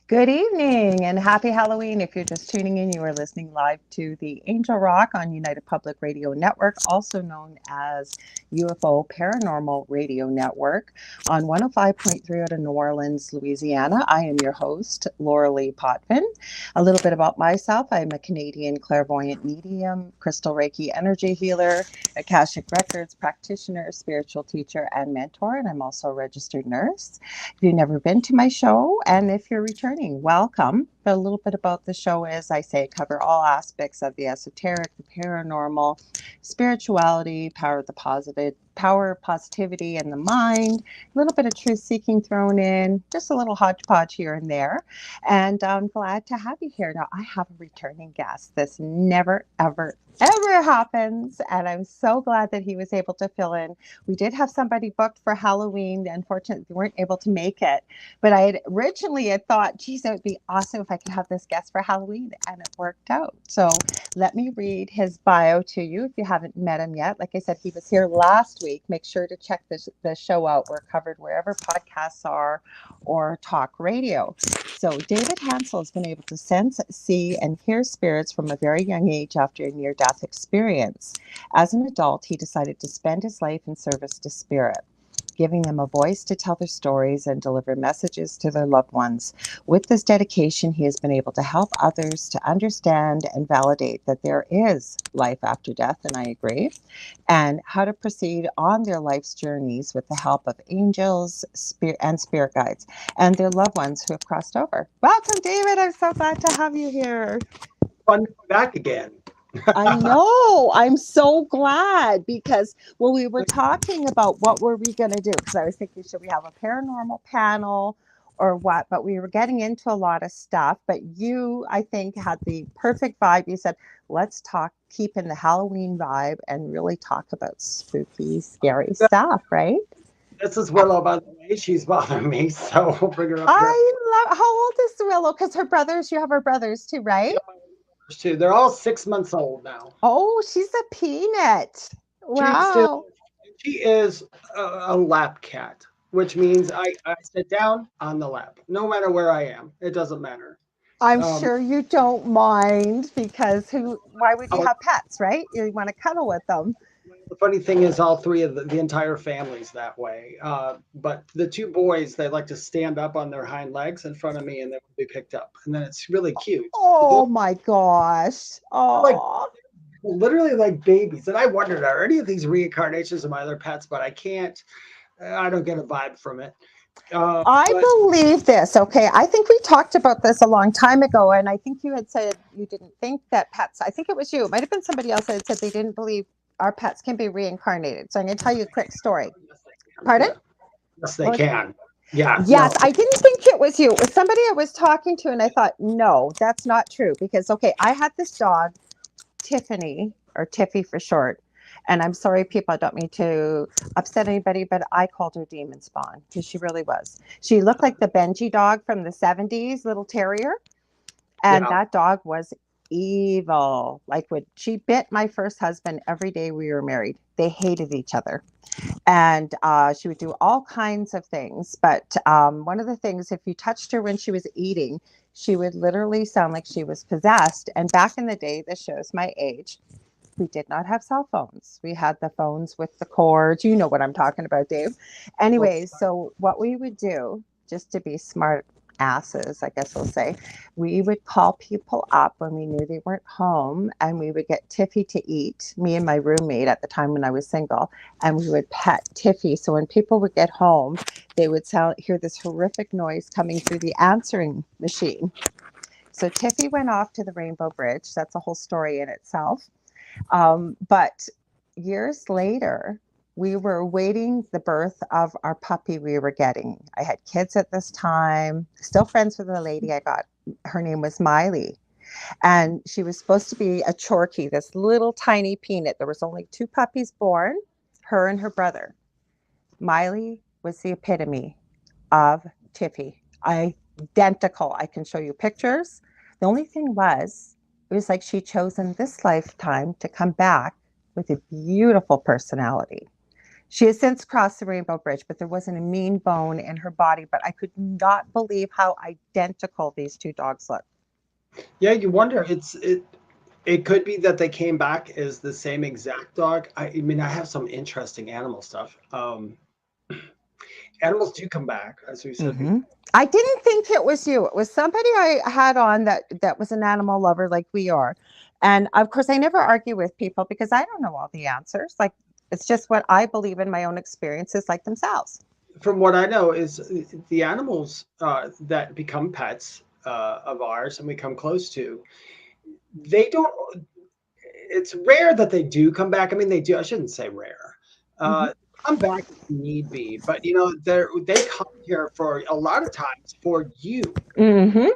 Good evening and happy Halloween. If you're just tuning in, you are listening live to the Angel Rock on United Public Radio Network, also known as UFO Paranormal Radio Network on 105.3 out of New Orleans, Louisiana. I am your host, Lorilei Potvin. A little bit about myself. I'm a Canadian clairvoyant medium, crystal Reiki energy healer, Akashic Records practitioner, spiritual teacher, and mentor, and I'm also a registered nurse. If you've never been to my show, and if you're returning, welcome. But a little bit about the show is, I say, cover all aspects of the esoteric, the paranormal, spirituality, power, positivity, and the mind. A little bit of truth seeking thrown in, just a little hodgepodge here and there. And I'm glad to have you here. Now, I have a returning guest. This never, ever happens, and I'm so glad that he was able to fill in. We did have somebody booked for Halloween. Unfortunately, they weren't able to make it, but I had originally thought, geez, it would be awesome if I could have this guest for Halloween, and it worked out. So let me read his bio to you if you haven't met him yet. Like I said, he was here last week. Make sure to check the show out. We're covered wherever podcasts are or talk radio. So David Hanzel has been able to sense, see, and hear spirits from a very young age after a near-death experience. As an adult, he decided to spend his life in service to spirit, giving them a voice to tell their stories and deliver messages to their loved ones. With this dedication, he has been able to help others to understand and validate that there is life after death, and I agree, and how to proceed on their life's journeys with the help of angels and spirit guides and their loved ones who have crossed over. Welcome, David. I'm so glad to have you here. Fun to be back again. I know. I'm so glad because, well, we were talking about what were we going to do, because I was thinking, should we have a paranormal panel or what? But we were getting into a lot of stuff. But you, I think, had the perfect vibe. You said, let's keep in the Halloween vibe and really talk about spooky, scary stuff, right? This is Willow, by the way. She's bothering me, so we'll bring her up here. How old is Willow? Because you have her brothers too, right? Yeah, my brothers too. They're all 6 months old now. Oh, she's a peanut. She's still, Wow. she is a lap cat, which means I sit down on the lap, no matter where I am. It doesn't matter. I'm Um, sure you don't mind because why would you oh, have pets, right? You want to cuddle with them. the funny thing is, all three of the entire family's that way. But the two boys, they like to stand up on their hind legs in front of me, and then be picked up, and then it's really cute. The boys Oh my gosh. are like Oh, literally like babies. And I wondered, are any of these reincarnations of my other pets? But I can't. I don't get a vibe from it. I But believe this. Okay. I think we talked about this a long time ago. And I think you had said you didn't think that pets, I think it was you, it might have been somebody else that had said they didn't believe our pets can be reincarnated. So I'm going to tell you a quick story. yes, they can. Pardon? Yeah, yes, they What was it? can. Yeah, Yes, no. I didn't think it was you. It was somebody I was talking to, and I thought, no, that's not true. Because, okay, I had this dog, Tiffany, or Tiffy for short. And I'm sorry, people, I don't mean to upset anybody, but I called her Demon Spawn because she really was. She looked like the Benji dog from the 70s, little terrier. And Yeah. that dog was evil. Like, when she bit my first husband every day we were married, they hated each other. And she would do all kinds of things. But one of the things, if you touched her when she was eating, she would literally sound like she was possessed. And back in the day, this shows my age, we did not have cell phones. We had the phones with the cords. You know what I'm talking about, Dave. Well, Anyways, so what we would do, just to be smart asses, I guess we'll say, we would call people up when we knew they weren't home, and we would get Tiffy to eat, me and my roommate at the time when I was single, and we would pet Tiffy. So when people would get home, they would hear this horrific noise coming through the answering machine. So Tiffy went off to the Rainbow Bridge. That's a whole story in itself. But years later, we were awaiting the birth of our puppy we were getting. I had kids at this time, still friends with the lady I got. Her name was Miley. And she was supposed to be a Chorky, this little tiny peanut. There was only two puppies born, her and her brother. Miley was the epitome of Tiffy. Identical. I can show you pictures. The only thing was, it was like she'd chosen this lifetime to come back with a beautiful personality. She has since crossed the Rainbow Bridge, but there wasn't a mean bone in her body. But I could not believe how identical these two dogs look. Yeah, you wonder. It could be that they came back as the same exact dog. I mean, I have some interesting animal stuff. Animals do come back, as we said before. Mm-hmm. I didn't think it was you. It was somebody I had on that was an animal lover like we are. And of course, I never argue with people because I don't know all the answers. Like, it's just what I believe in my own experiences, like themselves. From what I know, is the animals that become pets of ours and we come close to, they don't. It's rare that they do come back. I mean, they do. I shouldn't say rare. Mm-hmm. Come back if need be, but they come here for a lot of times for you, Mm-hmm.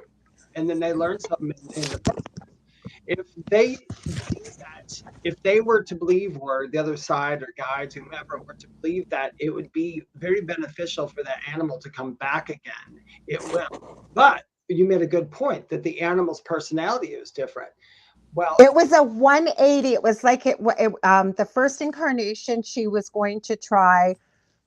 and then they learn something in the if they think that if they were to believe, or the other side or guides, whomever were to believe that it would be very beneficial for that animal to come back again, it will. But you made a good point that the animal's personality is different. Well, It was a 180. It was like the first incarnation, she was going to try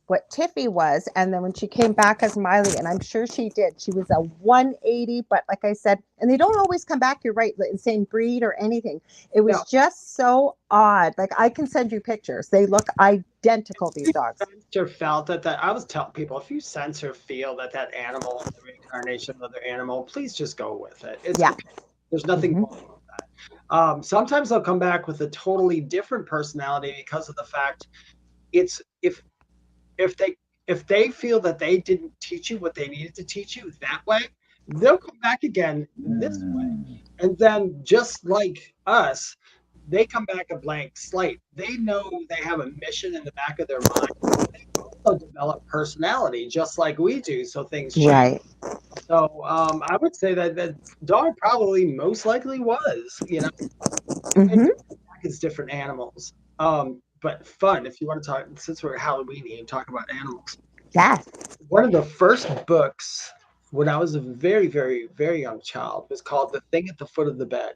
what Tiffy was. And then when she came back as Miley, and I'm sure she did, she was a 180. But like I said, and they don't always come back, you're right, the same breed or anything. It no, was just so odd. Like, I can send you pictures. They look identical, these dogs. sensed or felt that I was telling people, if you sense or feel that animal is the reincarnation of another animal, please just go with it. It's Yeah. okay. There's nothing Mm-hmm. wrong with that. Sometimes they'll come back with a totally different personality because of the fact it's if they feel that they didn't teach you what they needed to teach you that way, they'll come back again this way. And then just like us, they come back a blank slate. They know they have a mission in the back of their mind. They also develop personality just like we do, so things change. Right. So I would say that dog probably most likely was, and Mm-hmm. it's different animals. But fun if you want to talk, since we're Halloween and talk about animals. Yes. One of the first books when I was a very, very, very young child was called The Thing at the Foot of the Bed.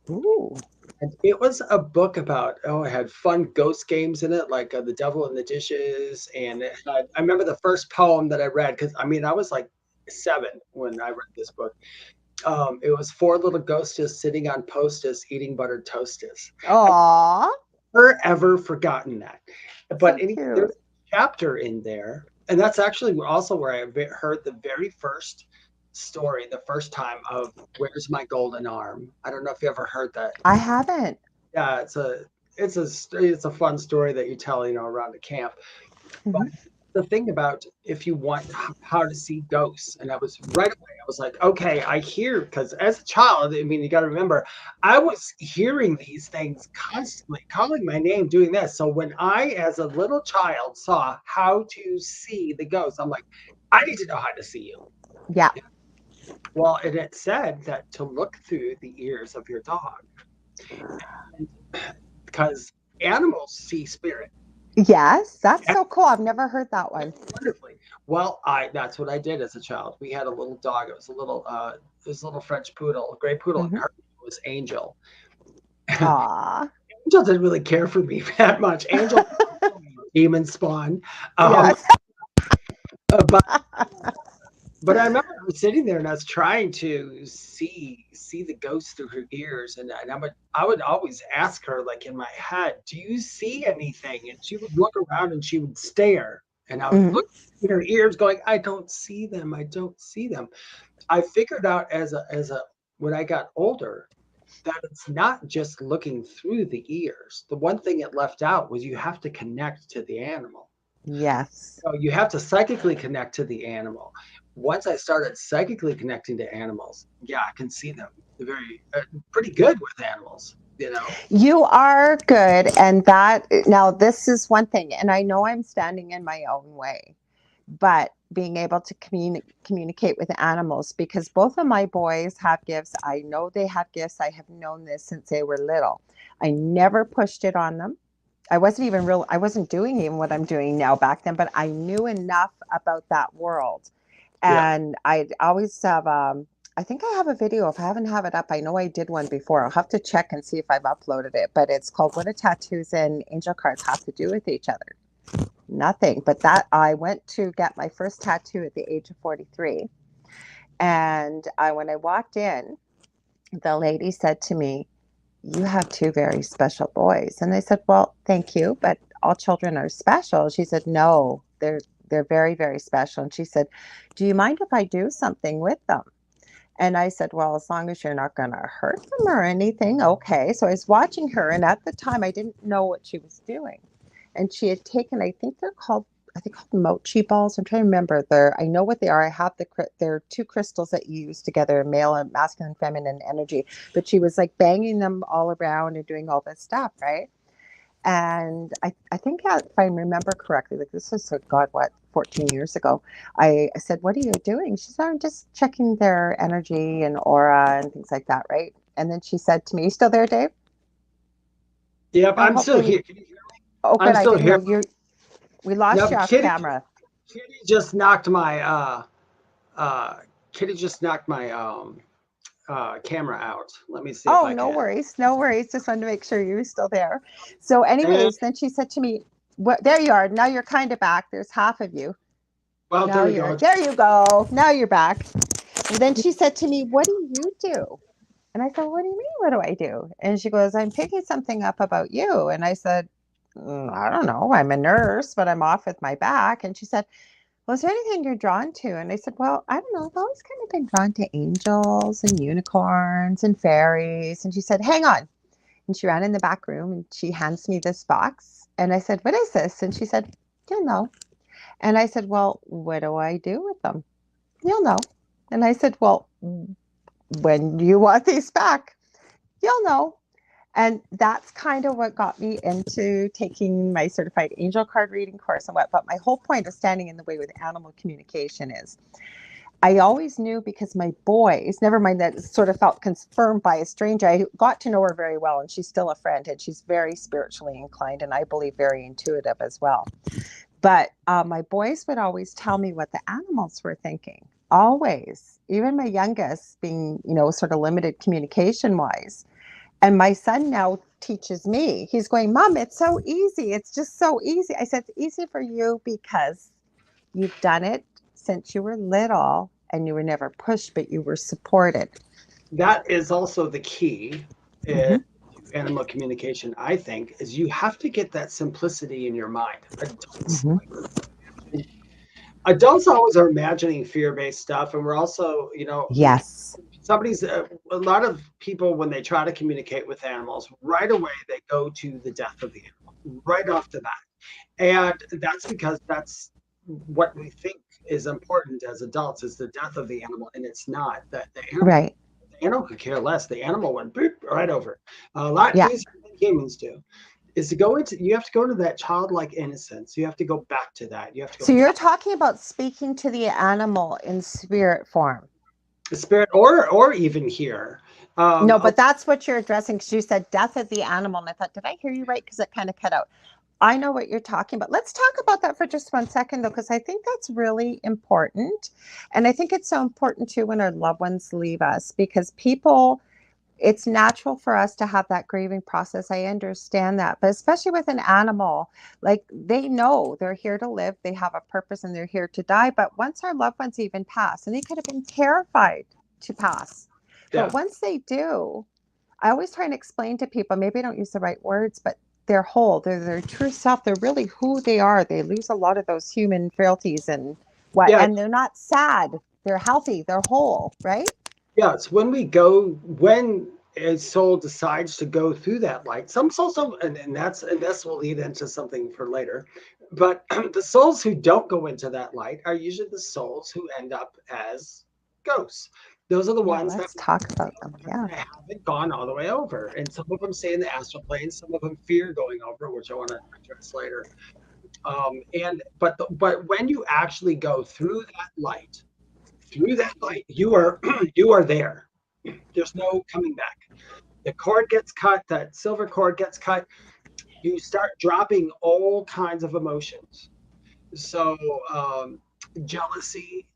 Ooh. And it was a book about, it had fun ghost games in it, like The Devil in the Dishes. And I remember the first poem that I read, because I mean, I was like 7 when I read this book. It was 4 little ghostes sitting on postus eating buttered toastus. Aw. Never ever forgotten that. So But there's cute. a chapter in there, and that's actually also where I heard the very first story, the first time of "Where's My Golden Arm." I don't know if you ever heard that. I haven't. Yeah, it's a fun story that you tell, around the camp. But Mm-hmm. the thing about if you want how to see ghosts, and I was right away, I was like, okay, I hear, because as a child, I mean, you got to remember, I was hearing these things constantly, calling my name, doing this. So when I, as a little child, saw how to see the ghosts, I'm like, I need to know how to see you. Yeah. Well, and it said that to look through the ears of your dog, because animals see spirit. Yes. That's so cool. I've never heard that one. Wonderfully. Well, that's what I did as a child. We had a little dog. It was a little French poodle, a gray poodle. Mm-hmm. Her name was Angel. Aw. Angel didn't really care for me that much. Angel, demon spawn. Um, Yes. but I remember I was sitting there and I was trying to see the ghost through her ears, and I would always ask her, like in my head, "Do you see anything?" And she would look around and she would stare, and I would Mm-hmm. look in her ears, going, "I don't see them. I don't see them." I figured out as a when I got older that it's not just looking through the ears. The one thing it left out was you have to connect to the animal. Yes. So you have to psychically connect to the animal. Once I started psychically connecting to animals, yeah, I can see them. They're very pretty good with animals, you know. You are good. And that, now, this is one thing, and I know I'm standing in my own way, but being able to communicate with animals, because both of my boys have gifts. I know they have gifts. I have known this since they were little. I never pushed it on them. I wasn't doing even what I'm doing now back then, but I knew enough about that world. Yeah. And I always have, I think I have a video. If I haven't have it up, I know I did one before. I'll have to check and see if I've uploaded it, but it's called What Do Tattoos and Angel Cards Have to Do with Each Other. nothing. But that I went to get my first tattoo at the age of 43. And when I walked in, the lady said to me, "You have two very special boys." And I said, "Well, thank you, but all children are special." She said, "No, they're very, very special." And she said, "Do you mind if I do something with them?" And I said, "Well, as long as you're not going to hurt them or anything, okay." So I was watching her, and at the time, I didn't know what she was doing. And she had taken, I think called mochi balls. I'm trying to remember. I know what they are. I have they're two crystals that you use together, male and masculine, feminine energy. But she was like banging them all around and doing all this stuff, right? And I think if I remember correctly, like this was, God, what, 14 years ago, I said, "What are you doing?" She said, "I'm just checking their energy and aura and things like that," right? And then she said to me, "You still there, Dave?" Yep, Oh, I'm still hopefully. here. Can you hear me? Oh, I'm good. I still didn't here. know we lost Now, you off camera. Kitty just knocked my Kitty just knocked my camera out. Let me see if Oh, I no can. worries. No worries. Just wanted to make sure you were still there. So, And anyways, then she said to me, there you are. Now you're kind of back. There's half of you. well, there we go. There you go. Now you're back. And then she said to me, "What do you do?" And I said, "What do you mean? What do I do?" And she goes, "I'm picking something up about you." And I said, "I don't know. I'm a nurse, but I'm off with my back." And she said, "Well, is there anything you're drawn to?" And I said, "Well, I don't know. I've always kind of been drawn to angels and unicorns and fairies." And she said, "Hang on." And she ran in the back room and she hands me this box. And I said, "What is this?" And she said, "You'll know." And I said, "Well, what do I do with them?" "You'll know." And I said, "Well, when you want these back, you'll know." And that's kind of what got me into taking my certified angel card reading course and what. But my whole point of standing in the way with animal communication is I always knew, because my boys, never mind that it sort of felt confirmed by a stranger. I got to know her very well, and she's still a friend, and she's very spiritually inclined, and I believe very intuitive as well. But my boys would always tell me what the animals were thinking. Always, even my youngest being, sort of limited communication wise. And my son now teaches me. He's going, "Mom, it's so easy. It's just so easy." I said, "It's easy for you because you've done it since you were little and you were never pushed, but you were supported." That is also the key Mm-hmm. to animal communication, I think, is you have to get that simplicity in your mind. Adults, Mm-hmm. adults always are imagining fear-based stuff, and we're also, Yes. a lot of people, when they try to communicate with animals, right away they go to the death of the animal right off the bat, and that's because that's what we think is important as adults, is the death of the animal, and it's not. That Right. the animal could care less. The animal went boop right over. A lot Yeah. easier than humans do. Is to go into, you have to go to that childlike innocence. You have to go back to that. You have to go So you're back talking about speaking to the animal in spirit form. to spirit, or even here. No, Oh, but that's what you're addressing, because you said death of the animal. And I thought, did I hear you right? Because it kind of cut out. I know what you're talking about. Let's talk about that for just 1 second, though, because I think that's really important. And I think it's so important too when our loved ones leave us, because it's natural for us to have that grieving process. I understand that. But especially with an animal, like, they know they're here to live, they have a purpose, and they're here to die. But once our loved ones even pass, and they could have been terrified to pass, but yeah, once they do, I always try and explain to people, maybe I don't use the right words, but they're whole, they're their true self, they're really who they are. They lose a lot of those human frailties and yeah, and they're not sad, they're healthy, they're whole, right? yeah. It's when a soul decides to go through that light. Some souls don't, and this will lead into something for later. But the souls who don't go into that light are usually the souls who end up as ghosts. Those are the Yeah, ones that let's talk about them. Yeah. haven't gone all the way over, and some of them stay in the astral plane. Some of them fear going over, which I want to address later. But when you actually go through that light, you are you are there. There's no coming back. The cord gets cut, that silver cord gets cut. You start dropping all kinds of emotions. So jealousy,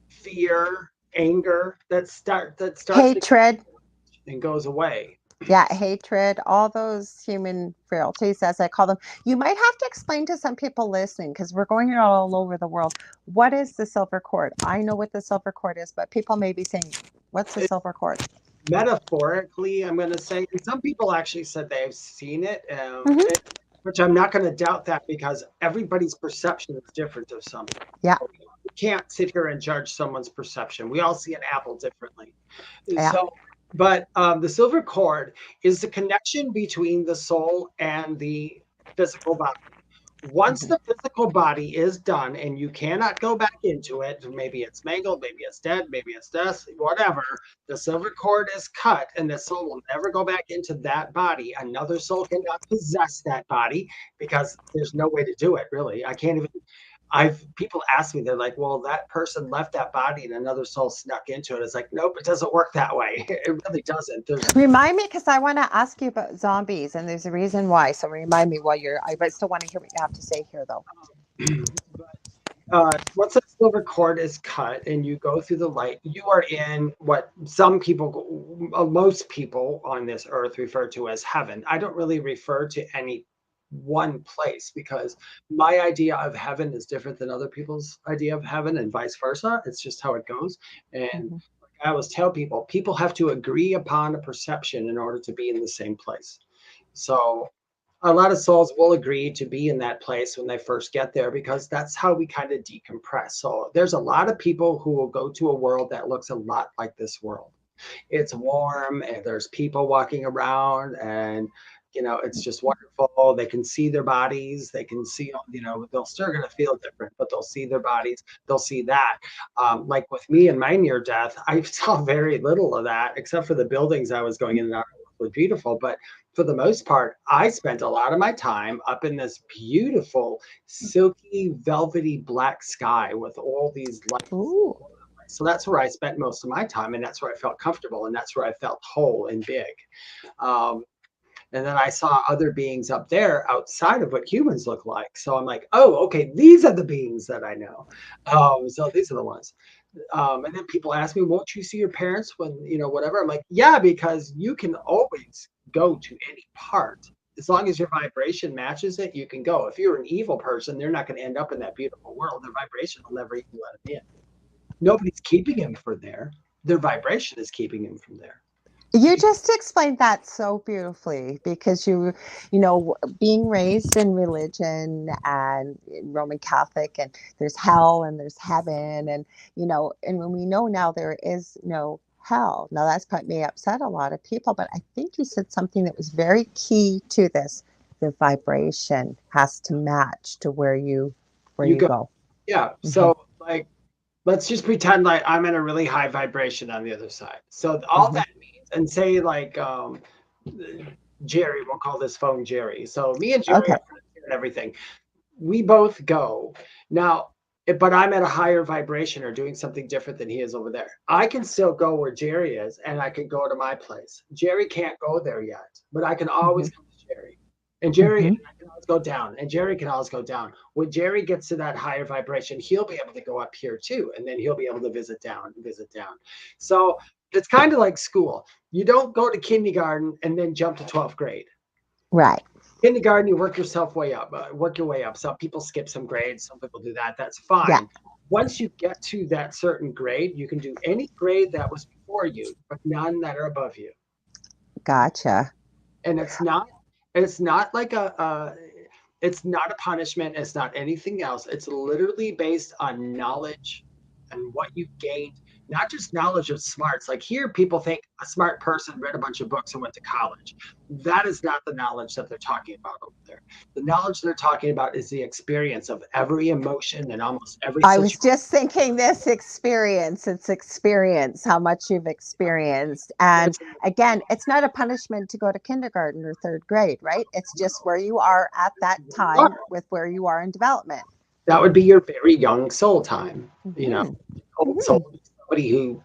fear, anger, that starts to Hatred. and goes away. Yeah, hatred, all those human frailties, as I call them. You might have to explain to some people listening, because we're going all over the world. What is the silver cord? I know what the silver cord is, but people may be saying, what's the silver cord? Metaphorically, I'm going to say, and some people actually said they've seen it, Hmm. which I'm not going to doubt that because everybody's perception is different of something. Yeah. So we can't sit here and judge someone's perception. We all see an apple differently. Yeah. So, but the silver cord is the connection between the soul and the physical body. Once Hmm. the physical body is done and you cannot go back into it, maybe it's mangled, maybe it's dead, maybe it's death, whatever, the silver cord is cut and the soul will never go back into that body. Another soul cannot possess that body because there's no way to do it, really. I can't even. I've people ask me, they're like, well, that person left that body and another soul snuck into it. It's like, nope, it doesn't work that way. It really doesn't. There's Remind me, because I want to ask you about zombies, and there's a reason why. So remind me while you're. I still want to hear what you have to say here, though. once that silver cord is cut and you go through the light, you are in what some people, most people on this earth refer to as heaven. I don't really refer to any one place because my idea of heaven is different than other people's idea of heaven and vice versa. It's just how it goes. And Hmm. I always tell people, people have to agree upon a perception in order to be in the same place. So a lot of souls will agree to be in that place when they first get there because that's how we kind of decompress. So there's a lot of people who will go to a world that looks a lot like this world. It's warm and there's people walking around and it's just wonderful. They can see their bodies, they can see, they'll still gonna feel different, but they'll see their bodies, they'll see that. Like with me and my near death, I saw very little of that except for the buildings I was going in and out of were beautiful. But for the most part, I spent a lot of my time up in this beautiful, silky, velvety black sky with all these lights. Ooh. So that's where I spent most of my time, and that's where I felt comfortable, and that's where I felt whole and big. Um, and then I saw other beings up there outside of what humans look like. So I'm like, oh, okay, these are the beings that I know. So these are the ones. And then people ask me, won't you see your parents when, whatever? I'm like, yeah, because you can always go to any part. As long as your vibration matches it, you can go. If you're an evil person, they're not going to end up in that beautiful world. Their vibration will never even let them in. Nobody's keeping him from there. Their vibration is keeping him from there. You just explained that so beautifully, because being raised in religion and Roman Catholic, and there's hell and there's heaven, and and when we know now there is no hell. Now that's may upset a lot of people, but I think you said something that was very key to this. The vibration has to match to where You you go, go. yeah. Hmm. So like, let's just pretend like I'm in a really high vibration on the other side. So all Hmm. that means, and say like Jerry, we'll call this phone Jerry. So me and Jerry Okay. are friends and everything. We both go now, but I'm at a higher vibration or doing something different than he is over there. I can still go where Jerry is, and I can go to my place. Jerry can't go there yet, but I can Hmm. always come to Jerry. And Jerry and Hmm. I can always go down, and Jerry can always go down. When Jerry gets to that higher vibration, he'll be able to go up here too, and then he'll be able to visit down, visit down. So it's kind of like school. You don't go to kindergarten and then jump to 12th grade. Right. Kindergarten, you work yourself way up, work your way up. Some people skip some grades, some people do that. That's Yeah. fine. Once you get to that certain grade, you can do any grade that was before you, but none that are above you. Gotcha. And it's not like it's not a punishment. It's not anything else. It's literally based on knowledge and what you've gained, not just knowledge of smarts. Like here, people think a smart person read a bunch of books and went to college. That is not the knowledge that they're talking about over there. The knowledge they're talking about is the experience of every emotion and almost every I was situation. just thinking this experience, it's experience, how much you've experienced. And again, it's not a punishment to go to kindergarten or third grade, right? It's just where you are at that time with where you are in development. That would be your very young soul time. You know, Hmm. old soul Hmm. is somebody who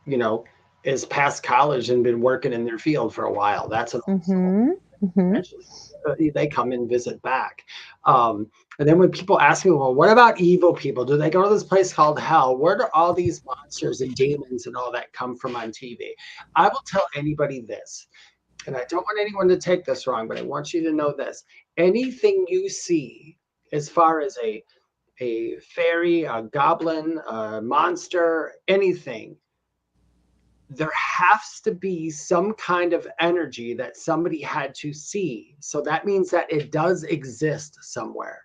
is past college and been working in their field for a while. That's an old soul. Hmm. Hmm. Eventually, they come and visit back. And then when people ask me, well, what about evil people? Do they go to this place called hell? Where do all these monsters and demons and all that come from on TV? I will tell anybody this. and I don't want anyone to take this wrong, but I want you to know this. Anything you see as far as a fairy, a goblin, a monster, anything, there has to be some kind of energy that somebody had to see. So that means that it does exist somewhere.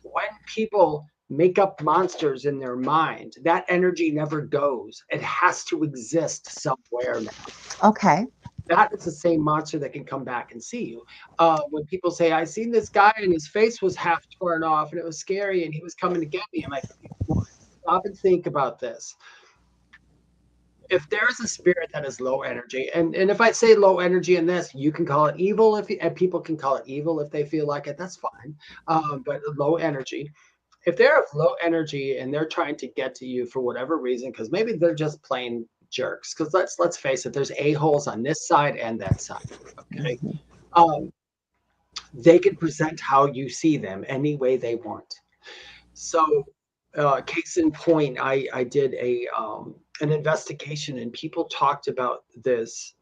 When people make up monsters in their mind, that energy never goes. It has to exist somewhere now. Okay. That is the same monster that can come back and see you. When people say, I seen this guy and his face was half torn off and it was scary and he was coming to get me, I'm like, stop and think about this. If there's a spirit that is low energy, and if I say low energy in this, you can call it evil, if people can call it evil if they feel like it, that's fine. But low energy, if they're of low energy and they're trying to get to you for whatever reason, because maybe they're just plain jerks, because let's face it, there's a-holes on this side and that side. Okay. Mhm. um, they can present how you see them any way they want. So, case in point, I did an investigation, and people talked about this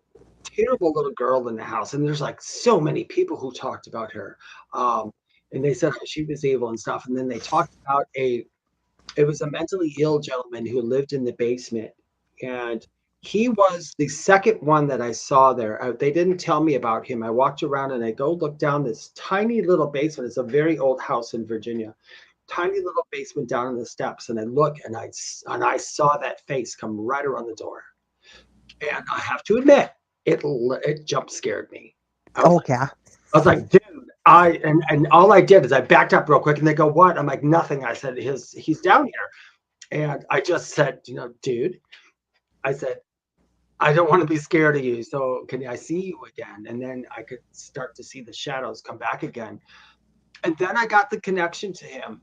terrible little girl in the house, and there's like so many people who talked about her, um, and they said how she was evil and stuff. And then they talked about it was a mentally ill gentleman who lived in the basement, and he was the second one that I saw there. They didn't tell me about him. I walked around and I go look down this tiny little basement. It's a very old house in Virginia, tiny little basement down in the steps, and I look and I saw that face come right around the door, and I have to admit, it jump scared me. I was Oh, like, yeah. dude, and all I did is I backed up real quick, and they go, what? I'm like, nothing. I said, he's down here, and I just said, dude, I said, I don't want to be scared of you, so can I see you again? And then I could start to see the shadows come back again, and then I got the connection to him.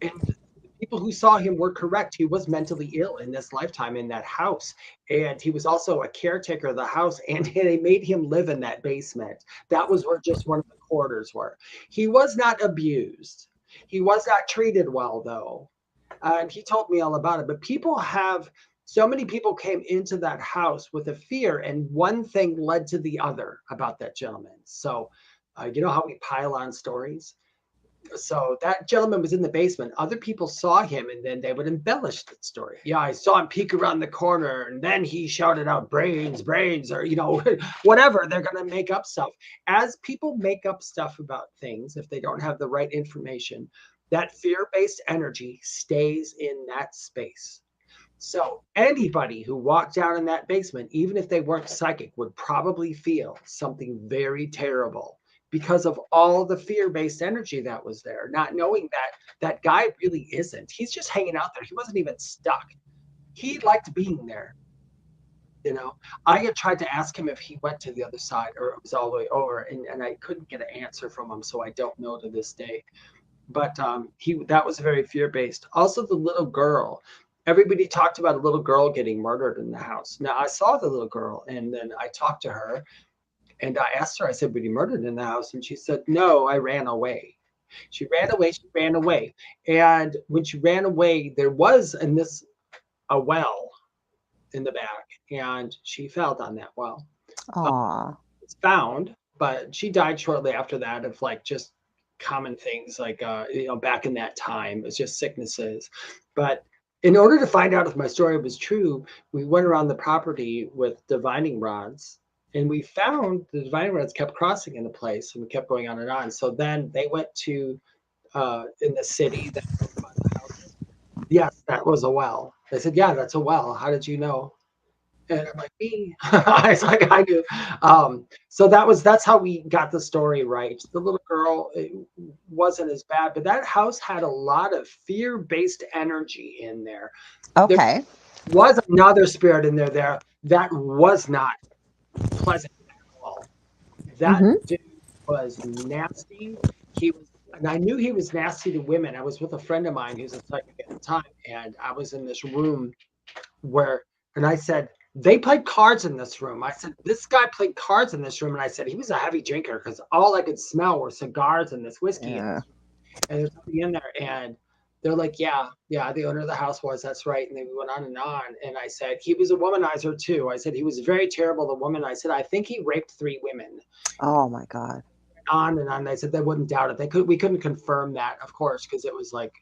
And the people who saw him were correct. He was mentally ill in this lifetime in that house. And he was also a caretaker of the house. And they made him live in that basement. That was where just one of the quarters were. He was not abused. He was not treated well, though. And he told me all about it. But so many people came into that house with a fear, and one thing led to the other about that gentleman. So, you know how we pile on stories? So that gentleman was in the basement. Other people saw him, and then they would embellish the story. Yeah, I saw him peek around the corner, and then he shouted out brains, brains, or whatever. They're gonna make up stuff. As people make up stuff about things, if they don't have the right information, that fear-based energy stays in that space. So anybody who walked down in that basement, even if they weren't psychic, would probably feel something very terrible because of all the fear-based energy that was there, not knowing that that guy really isn't. He's just hanging out there. He wasn't even stuck. He liked being there. You know, I had tried to ask him if he went to the other side or it was all the way over, and I couldn't get an answer from him, so I don't know to this day. But he that was very fear-based. Also, the little girl. Everybody talked about a little girl getting murdered in the house. Now, I saw the little girl, and then I talked to her, and I asked her, I said, were you murdered in the house? And she said, no, I ran away. She ran away. She ran away. And when she ran away, there was in this a well in the back, and she fell down that well. Uh, Aw. it's found, but she died shortly after that of like just common things like back in that time it was just sicknesses. But in order to find out if my story was true, we went around the property with divining rods, and we found the divining rods kept crossing into place, and we kept going on and on. So then they went to in the city that drove by the houses. Yes, that was a well. They said, yeah, that's a well. How did you know? And I'm like, me. I was like, I knew. So that's how we got the story right. The little girl, it wasn't as bad, but that house had a lot of fear-based energy in there. There Okay. was another spirit in there that was not pleasant at all. That Mm-hmm. dude was nasty. And I knew he was nasty to women. I was with a friend of mine who's a psychic at the time, and I was in this room and I said, they played cards in this room. I said, this guy played cards in this room. And I said, he was a heavy drinker because all I could smell were cigars and this whiskey in Yeah. this room. And there's something in there. And They're like, yeah, the owner of the house was, that's right. And they went on and on. And I said, he was a womanizer too. I said, he was very terrible, the woman. I said, I think he raped 3 women. Oh my God. On and on. I said, they wouldn't doubt it. We couldn't confirm that, of course, because it was like,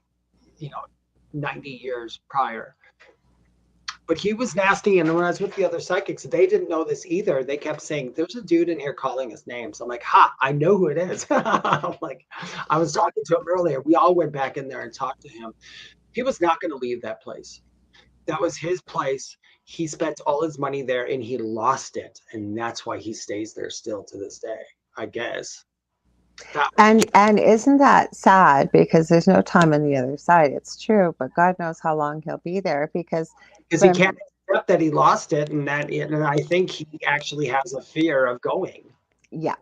90 years prior. But he was nasty. And when I was with the other psychics, they didn't know this either. They kept saying, there's a dude in here calling his name. So I'm like, ha, I know who it is. I'm like, I was talking to him earlier. We all went back in there and talked to him. He was not going to leave that place. That was his place. He spent all his money there and he lost it. And that's why he stays there still to this day, I guess. And isn't that sad, because there's no time on the other side. It's true, but God knows how long he'll be there, because he can't accept that he lost it, and I think he actually has a fear of going. Yeah.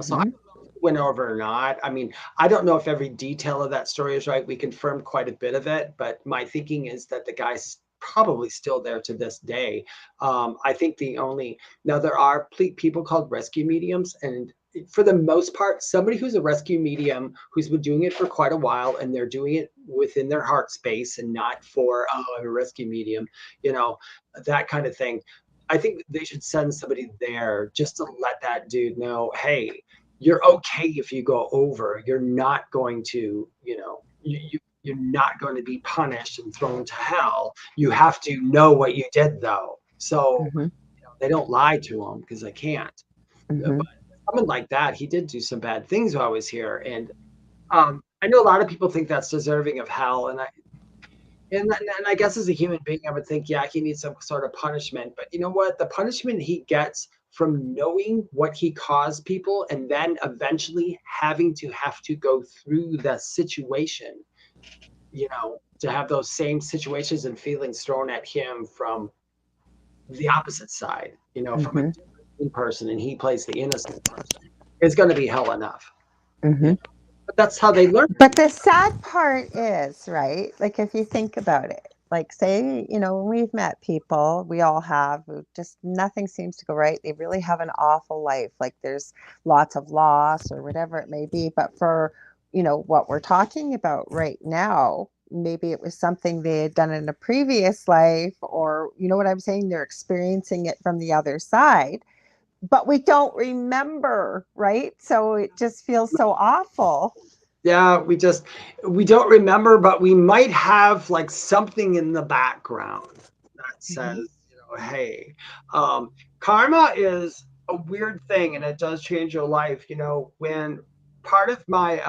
So I don't know if it went over or not. I mean, I don't know if every detail of that story is right. We confirmed quite a bit of it, but my thinking is that the guy's probably still there to this day. I think now there are people called rescue mediums, and for the most part, somebody who's a rescue medium who's been doing it for quite a while, and they're doing it within their heart space and not for, I'm a rescue medium, that kind of thing. I think they should send somebody there just to let that dude know, hey, you're okay if you go over. You're not going to, you're not going to be punished and thrown to hell. You have to know what you did, though. So they don't lie to him, because they can't. But someone like that, he did do some bad things while I was here. And I know a lot of people think that's deserving of hell. And I guess as a human being, I would think, yeah, he needs some sort of punishment. But you know what? The punishment he gets from knowing what he caused people, and then eventually having to go through the situation, to have those same situations and feelings thrown at him from the opposite side, from a different person, and he plays the innocent person, it's going to be hell enough. But that's how they learn. But the sad part is, right? Like, if you think about it, like, say, when we've met people, we all have, who just nothing seems to go right. They really have an awful life. Like, there's lots of loss or whatever it may be. But for, what we're talking about right now, maybe it was something they had done in a previous life, or, you know what I'm saying? They're experiencing it from the other side, but we don't remember, right? So it just feels so awful. Yeah, we don't remember, but we might have like something in the background that says, hey, karma is a weird thing, and it does change your life. When part of my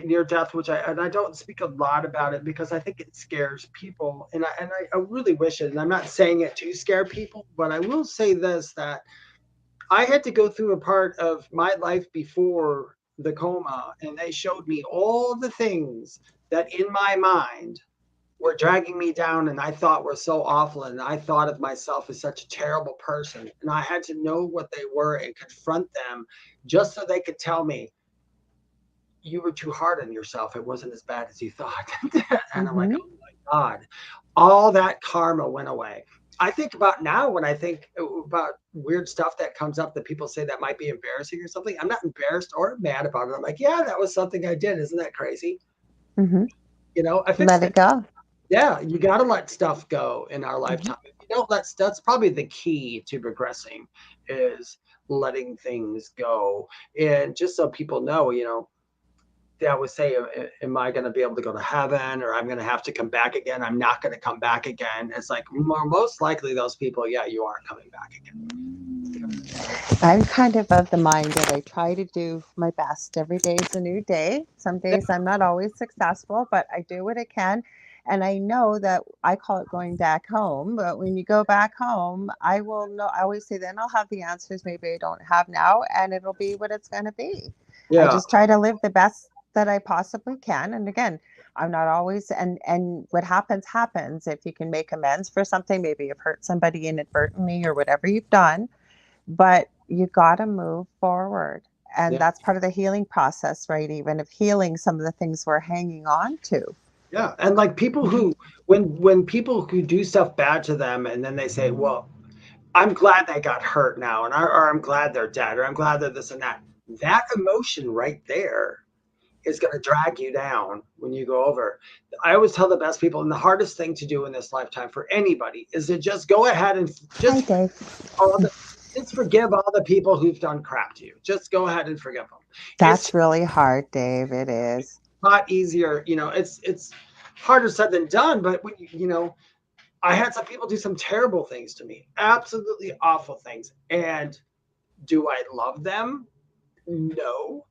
near death, which I don't speak a lot about it because I think it scares people, and I really wish it. And I'm not saying it to scare people, but I will say this, that I had to go through a part of my life before the coma, and they showed me all the things that in my mind were dragging me down and I thought were so awful, and I thought of myself as such a terrible person, and I had to know what they were and confront them, just so they could tell me, you were too hard on yourself. It wasn't as bad as you thought. And I'm like, oh my God, all that karma went away. I think about now, when I think about weird stuff that comes up that people say that might be embarrassing or something, I'm not embarrassed or mad about it. I'm like, yeah, that was something I did. Isn't that crazy? I fixed Let it go. Yeah, you got to let stuff go in our lifetime. If you don't that's probably the key to progressing, is letting things go. And just so people know, they always say, am I going to be able to go to heaven, or I'm going to have to come back again? I'm not going to come back again. It's like, most likely those people, yeah, you are coming back again. I'm kind of the mind that I try to do my best. Every day is a new day. Some days I'm not always successful, but I do what I can. And I know that I call it going back home. But when you go back home, I will know. I always say, then I'll have the answers maybe I don't have now, and it'll be what it's going to be. I just try to live the best that I possibly can. And again, I'm not always, and what happens. If you can make amends for something, maybe you've hurt somebody inadvertently or whatever you've done, but you got to move forward. And that's part of the healing process, right? Even of healing some of the things we're hanging on to. Yeah. And like people who, when people who do stuff bad to them, and then they say, well, I'm glad they got hurt now, or I'm glad they're dead, or I'm glad they're this and that. That emotion right there is going to drag you down when you go over. I always tell the best people, and the hardest thing to do in this lifetime for anybody is to just go ahead and Hi, Dave. just forgive all the people who've done crap to you. Just go ahead and forgive them. It's That's really hard, Dave. It is. a lot easier. It's harder said than done, but when I had some people do some terrible things to me, absolutely awful things. And do I love them? No.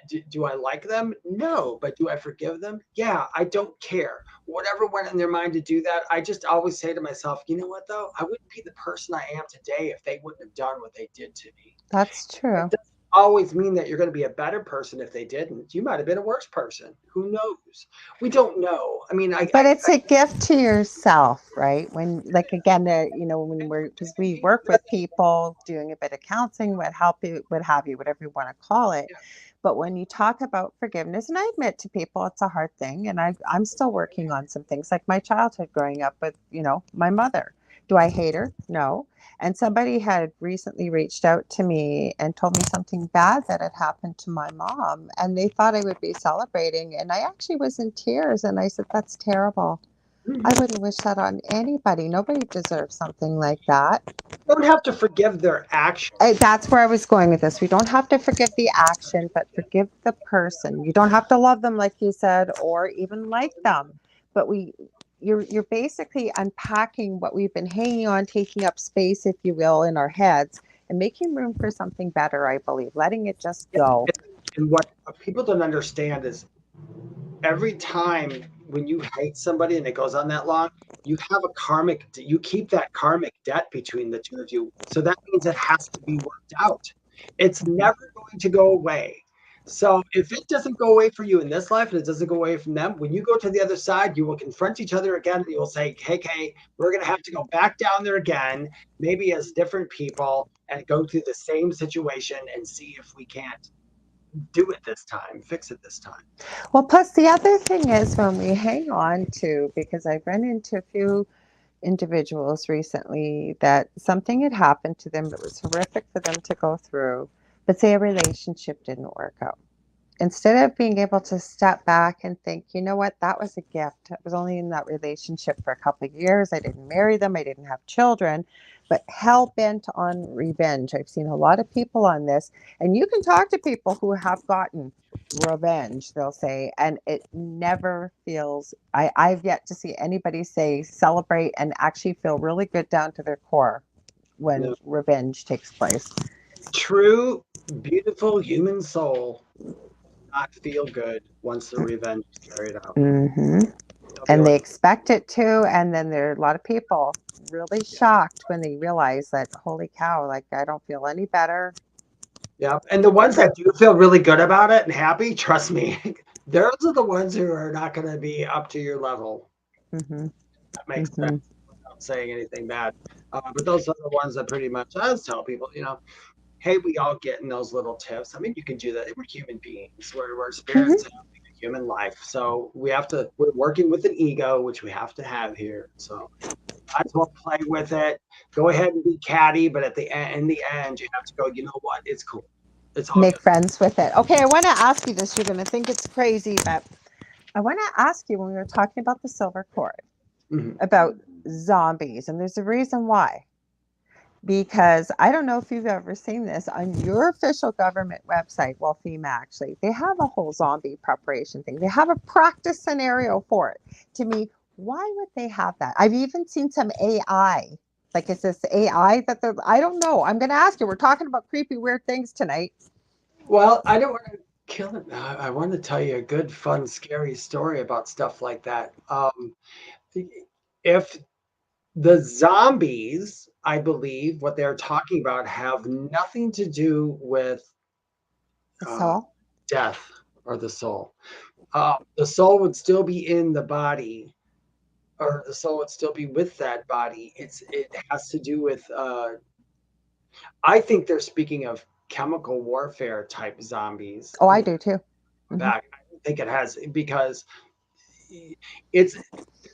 Do I like them? No. But do I forgive them? Yeah, I don't care. Whatever went in their mind to do that, I just always say to myself, you know what, though? I wouldn't be the person I am today if they wouldn't have done what they did to me. That's It true. doesn't always mean that you're going to be a better person if they didn't. You might have been a worse person. Who knows? We don't know. I mean, But it's a gift to yourself, right? When, like, again, when because we work with people doing a bit of counseling, what have you, whatever you want to call it. Yeah. But when you talk about forgiveness, and I admit to people, it's a hard thing. And I'm still working on some things like my childhood growing up with, my mother. Do I hate her? No. And somebody had recently reached out to me and told me something bad that had happened to my mom. And they thought I would be celebrating. And I actually was in tears. And I said, that's terrible. I wouldn't wish that on anybody. Nobody deserves something like that. You don't have to forgive their actions. That's where I was going with this. We don't have to forgive the action, but forgive the person. You don't have to love them, like you said, or even like them. But you're basically unpacking what we've been hanging on, taking up space, if you will, in our heads, and making room for something better. I believe letting it just go. And what people don't understand is every time when you hate somebody and it goes on that long, you keep that karmic debt between the two of you. So that means it has to be worked out. It's never going to go away. So if it doesn't go away for you in this life and it doesn't go away from them, when you go to the other side, you will confront each other again and you will say, hey, we're going to have to go back down there again, maybe as different people, and go through the same situation and see if we can't do it this time, fix it this time. Well, plus the other thing is when we hang on to, because I've run into a few individuals recently that something had happened to them that was horrific for them to go through, but say a relationship didn't work out. Instead of being able to step back and think, you know what, that was a gift. I was only in that relationship for a couple of years. I didn't marry them. I didn't have children, but hell bent on revenge. I've seen a lot of people on this, and you can talk to people who have gotten revenge, they'll say, and it never feels, I've yet to see anybody say celebrate and actually feel really good down to their core when revenge takes place. True, beautiful human soul not feel good once the revenge is carried out. Mm-hmm. And they expect it to, and then there are a lot of people really shocked when they realize that, holy cow, like I don't feel any better. Yeah, and the ones that do feel really good about it and happy, trust me, those are the ones who are not going to be up to your level. Mm-hmm. That makes sense without saying anything bad. But those are the ones that pretty much, I just tell people, hey, we all get in those little tips. I mean, you can do that. We're human beings. We're spirits having a human life. So we're working with an ego, which we have to have here. So might as well play with it. Go ahead and be catty, but in the end, you have to go, you know what? It's cool. It's all Make good. friends with it. Okay, I want to ask you this. You're going to think it's crazy, but I want to ask you when we were talking about the silver cord, about zombies, and there's a reason why. Because I don't know if you've ever seen this on your official government website, well, FEMA actually, they have a whole zombie preparation thing. They have a practice scenario for it. To me, why would they have that? I've even seen some AI. Like, is this AI that they're, I don't know. I'm going to ask you. We're talking about creepy, weird things tonight. Well, I don't want to kill it. I want to tell you a good, fun, scary story about stuff like that. If the zombies, I believe, what they're talking about have nothing to do with death or the soul. The soul would still be in the body, or the soul would still be with that body. It has to do with. I think they're speaking of chemical warfare type zombies. Oh, I do too. Back, I think it has, because it's.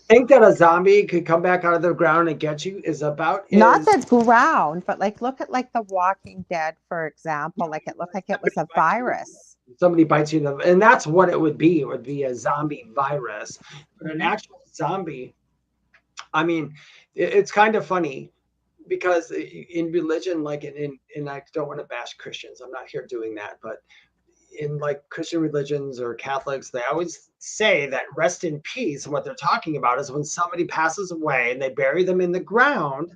Think that a zombie could come back out of the ground and get you is about not the ground, but like look at like The Walking Dead, for example. Like it looked like it was a virus. somebody bites you, and that's what it would be. It would be a zombie virus, but an actual zombie. I mean, it's kind of funny because in religion, like in I don't want to bash Christians. I'm not here doing that, but in like Christian religions or Catholics, they always say that rest in peace. And what they're talking about is when somebody passes away and they bury them in the ground,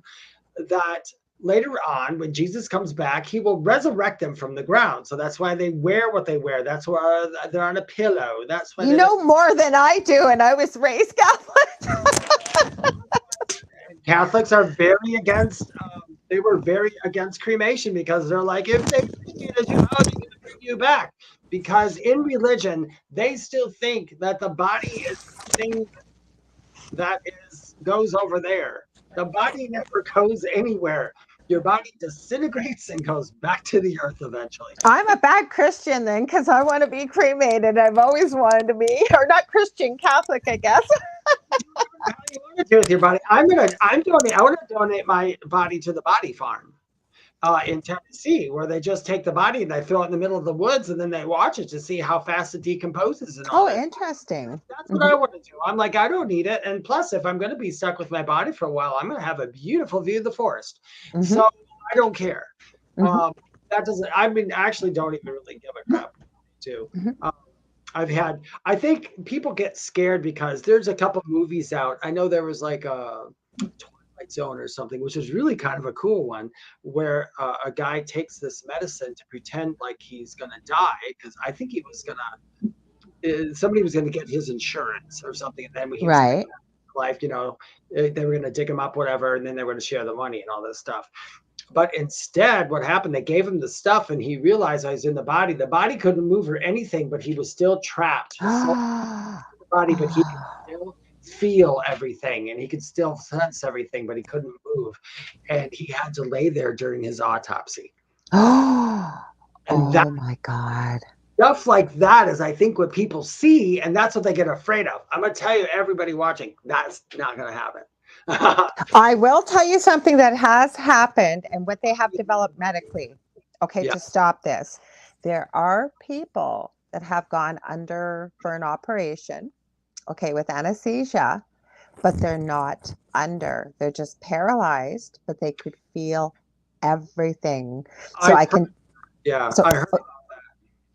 that later on, when Jesus comes back, he will resurrect them from the ground. So that's why they wear what they wear. That's why they're on a pillow. That's why You know more than I do, and I was raised Catholic. Catholics are very against. They were very against cremation because they're like, if they cremated you, how are they going to bring you back? Because in religion, they still think that the body is something that goes over there. The body never goes anywhere. Your body disintegrates and goes back to the earth eventually. I'm a bad Christian then, because I want to be cremated. I've always wanted to be, or not Christian, Catholic, I guess. How do you want to do with your body? I want to donate my body to the body farm in Tennessee, where they just take the body and they throw it in the middle of the woods, and then they watch it to see how fast it decomposes and all that. Interesting. That's what I want to do. I'm like, I don't need it. And plus, if I'm going to be stuck with my body for a while, I'm going to have a beautiful view of the forest. So I don't care. That doesn't, I actually don't even really give a crap too. I think people get scared because there's a couple movies out. I know there was like a Twilight Zone or something, which is really kind of a cool one, where a guy takes this medicine to pretend like he's going to die, because I think he was going to, somebody was going to get his insurance or something. And then when he was life, they were going to dig him up, whatever, and then they were going to share the money and all this stuff. But instead, what happened, they gave him the stuff and he realized I was in the body. The body couldn't move or anything, but he was still trapped. His soul was in the body, but he could still feel everything and he could still sense everything, but he couldn't move. And he had to lay there during his autopsy. My God. Stuff like that is, I think, what people see, and that's what they get afraid of. I'm going to tell you, everybody watching, that's not going to happen. I will tell you something that has happened and what they have developed medically. To stop this. There are people that have gone under for an operation, with anesthesia, but they're not under. They're just paralyzed, but they could feel everything. So I heard about that.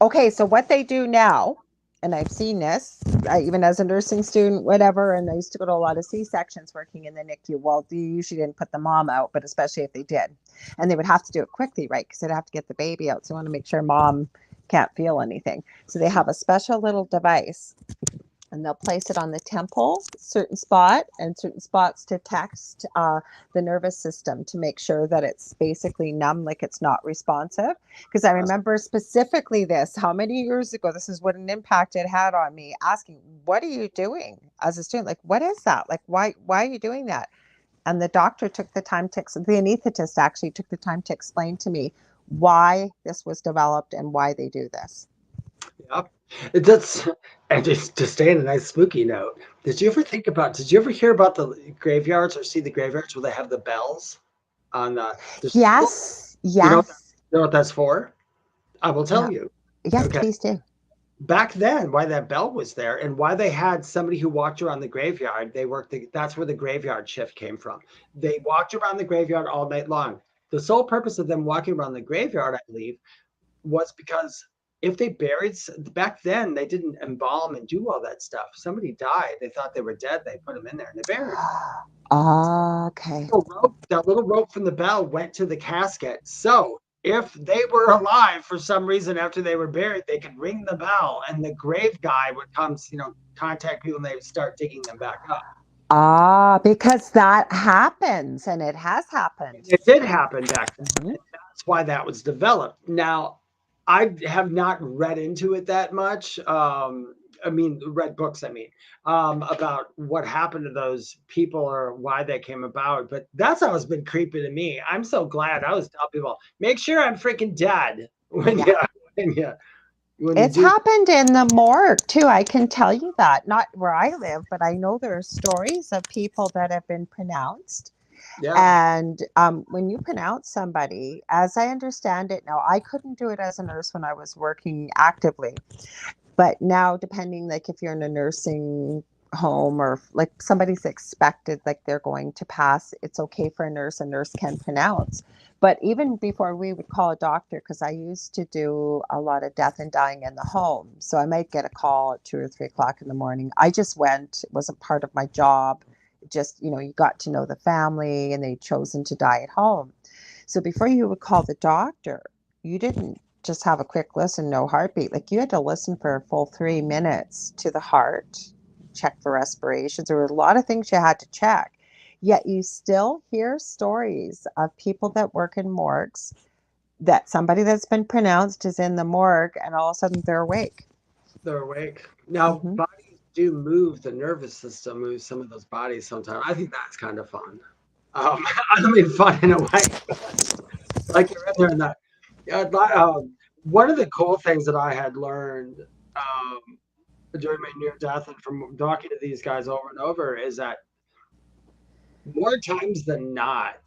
Okay, so what they do now, and I've seen this, even as a nursing student, whatever, and I used to go to a lot of C-sections working in the NICU. Well, they usually didn't put the mom out, but especially if they did. And they would have to do it quickly, right? Because they'd have to get the baby out. So they want to make sure mom can't feel anything. So they have a special little device, and they'll place it on the temple, certain spot, and certain spots to text the nervous system to make sure that it's basically numb, like it's not responsive. Because I remember specifically this, how many years ago, this is what an impact it had on me, asking, what are you doing as a student? Like, what is that? Like, why are you doing that? And the doctor took the time the anesthetist actually took the time to explain to me why this was developed and why they do this. Yep. And just to stay in a nice spooky note, did you ever hear about the graveyards or see the graveyards where they have the bells on the Yes. You know what that's for? I will tell you. Yes, please do. Back then, why that bell was there and why they had somebody who walked around the graveyard, that's where the graveyard shift came from. They walked around the graveyard all night long. The sole purpose of them walking around the graveyard, I believe, was because if they buried, back then they didn't embalm and do all that stuff. Somebody died, they thought they were dead, they put them in there and they buried them. Okay. That little rope from the bell went to the casket. So if they were alive for some reason after they were buried, they could ring the bell and the grave guy would come, contact people and they would start digging them back up. Because that happens, and it has happened. It did happen back then. That's why that was developed. Now, I have not read into it that much. Read books, about what happened to those people or why they came about. But that's always been creepy to me. I'm so glad. I always tell people, make sure I'm freaking dead it's happened in the morgue too. I can tell you that. Not where I live, but I know there are stories of people that have been pronounced Yeah. And when you pronounce somebody, as I understand it now, I couldn't do it as a nurse when I was working actively. But now, depending, like if you're in a nursing home or like somebody's expected, like they're going to pass, it's okay for a nurse can pronounce. But even before we would call a doctor, because I used to do a lot of death and dying in the home. So I might get a call at 2 or 3 o'clock in the morning. I just went, it wasn't part of my job. Just, you got to know the family and they'd chosen to die at home. So before you would call the doctor, you didn't just have a quick listen, no heartbeat. Like you had to listen for a full 3 minutes to the heart, check for respirations. There were a lot of things you had to check. Yet you still hear stories of people that work in morgues that somebody that's been pronounced is in the morgue and all of a sudden they're awake. They're awake. Now, Mm-hmm. bodies do move. The nervous system moves some of those bodies sometimes. I think that's kind of fun. I don't mean fun in a way, like you're in there and that. Yeah, one of the cool things that I had learned during my near death and from talking to these guys over and over is that more times than not,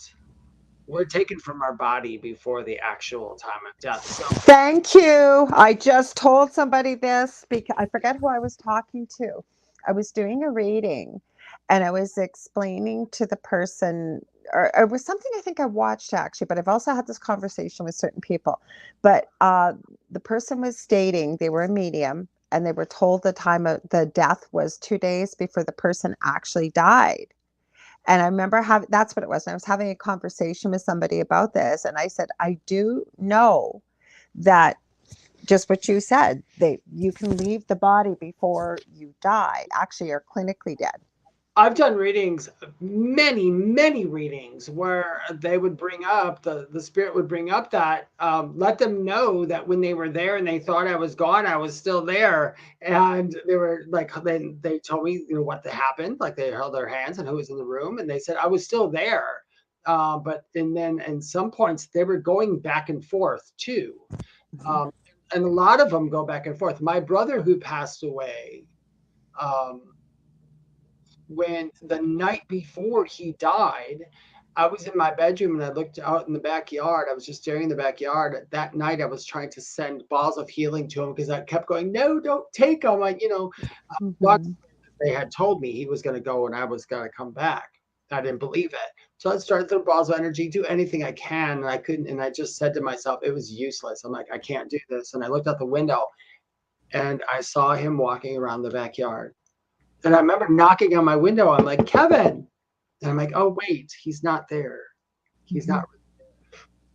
we're taken from our body before the actual time of death. So, Thank you. I just told somebody this because I forget who I was talking to. I was doing a reading and I was explaining to the person, or it was something I think I watched actually, but I've also had this conversation with certain people. But the person was stating they were a medium and they were told the time of the death was 2 days before the person actually died. And I remember having, that's what it was. And I was having a conversation with somebody about this. And I said, I do know that just what you said, you can leave the body before you die, actually are clinically dead. I've done readings, many readings, where they would bring up the spirit would bring up that let them know that when they were there and they thought I was gone, I was still there, and they were like, then they told me what happened, like they held their hands and who was in the room, and they said I was still there, but and then at some points they were going back and forth too, Mm-hmm. um, and a lot of them go back and forth. My brother who passed away. Um, when the night before he died, I was in my bedroom and I looked out in the backyard. I was just staring in the backyard. That night, I was trying to send balls of healing to him because I kept going, no, don't take him. Mm-hmm. They had told me he was going to go and I was going to come back. I didn't believe it. So I started throwing balls of energy, do anything I can. And I couldn't. And I just said to myself, it was useless. I'm like, I can't do this. And I looked out the window and I saw him walking around the backyard. And I remember knocking on my window. I'm like, Kevin. And I'm like, oh, wait, he's not there. He's Mm-hmm.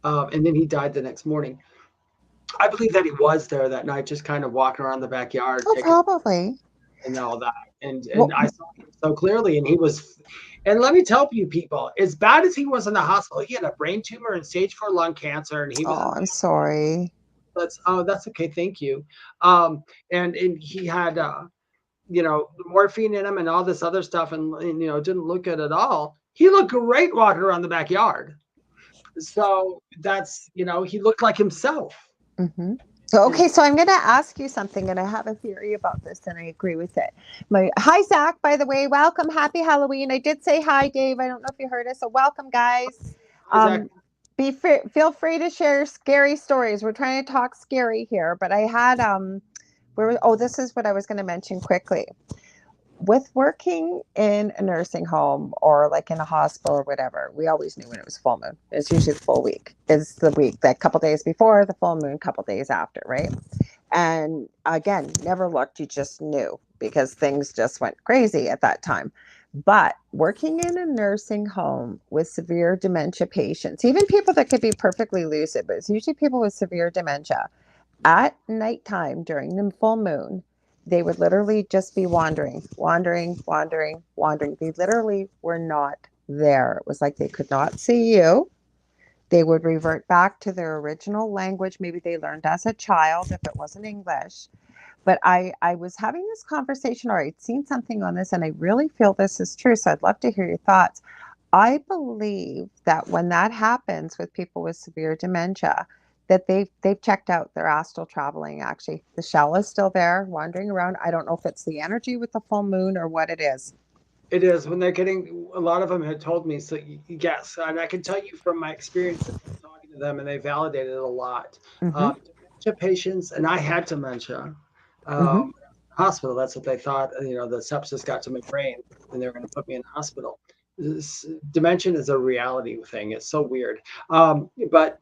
not. And then he died the next morning. I believe that he was there that night, just kind of walking around the backyard, Oh, taking probably. and all that. And Well, I saw him so clearly. And he was, and let me tell you, people, as bad as he was in the hospital, he had a brain tumor and stage 4 lung cancer, and he was in. oh, I'm sorry. That's okay. Thank you. And he had morphine in him and all this other stuff, and didn't look good at all. He looked great walking around the backyard. So that's, he looked like himself. Mm-hmm. And Okay, so I'm going to ask you something, and I have a theory about this, and I agree with it. Hi, Zach. By the way, welcome. Happy Halloween. I did say hi, Dave. I don't know if you heard us, so welcome, guys. Isaac, Um, feel free to share scary stories. We're trying to talk scary here, but I had this is what I was going to mention quickly. With working in a nursing home or like in a hospital or whatever, we always knew when it was full moon. It's usually the full week. It's the week, that couple days before the full moon, couple days after, right? And again, never looked, you just knew because things just went crazy at that time. But working in a nursing home with severe dementia patients, even people that could be perfectly lucid, but it's usually people with severe dementia, at nighttime during the full moon, they would literally just be wandering. They literally were not there. It was like they could not see you. They would revert back to their original language. Maybe they learned as a child if it wasn't English. But I was having this conversation, or I'd seen something on this, and I really feel this is true. So I'd love to hear your thoughts. I believe that when that happens with people with severe dementia, that they've checked out their astral traveling. Actually, the shell is still there, wandering around. I don't know if it's the energy with the full moon or what it is. It is when they're getting. A lot of them had told me. So yes, and I can tell you from my experiences talking to them, and they validated it a lot. Mm-hmm. Dementia patients, and I had dementia. Mm-hmm. Hospital. That's what they thought. The sepsis got to my brain, and they were going to put me in the hospital. Dementia is a reality thing. It's so weird. But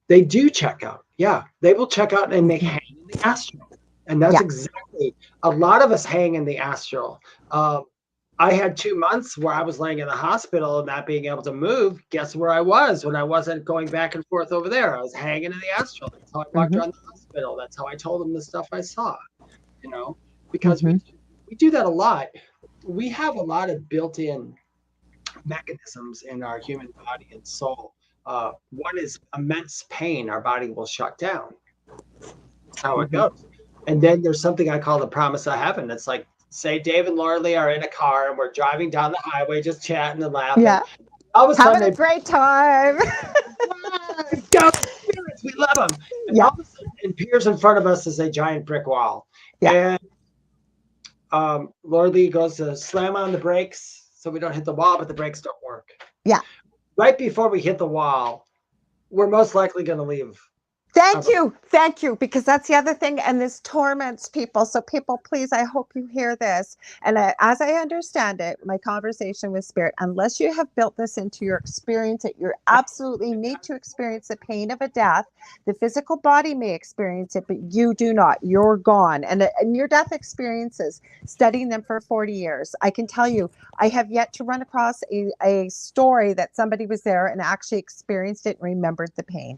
they do check out. Yeah, they will check out and they Mm-hmm. hang in the astral. And that's Yeah. exactly a lot of us hang in the astral. Um, I had 2 months where I was laying in the hospital and not being able to move. Guess where I was when I wasn't going back and forth over there? I was hanging in the astral. That's how I walked Mm-hmm. around the hospital. That's how I told them the stuff I saw, you know, because Mm-hmm. we do that a lot. We have a lot of built-in mechanisms in our human body and soul. One is immense pain, our body will shut down. That's how it Mm-hmm. goes. And then there's something I call the promise of heaven. It's like, say, Dave and Lorilei are in a car and we're driving down the highway, just chatting and laughing. Yeah. All of a sudden, Having a they great time. go spirits, we love them. And Yeah. all of a sudden, it appears in front of us is a giant brick wall. Yeah. And Lorilei goes to slam on the brakes so we don't hit the wall, but the brakes don't work. Yeah. Right before we hit the wall, we're most likely going to leave. Thank you, because that's the other thing, and this torments people. So, people, please, I hope you hear this. And as I understand it, my conversation with Spirit, unless you have built this into your experience, that you absolutely need to experience the pain of a death. The physical body may experience it, but you do not. You're gone. And your death experiences, studying them for 40 years, I can tell you, I have yet to run across a story that somebody was there and actually experienced it and remembered the pain.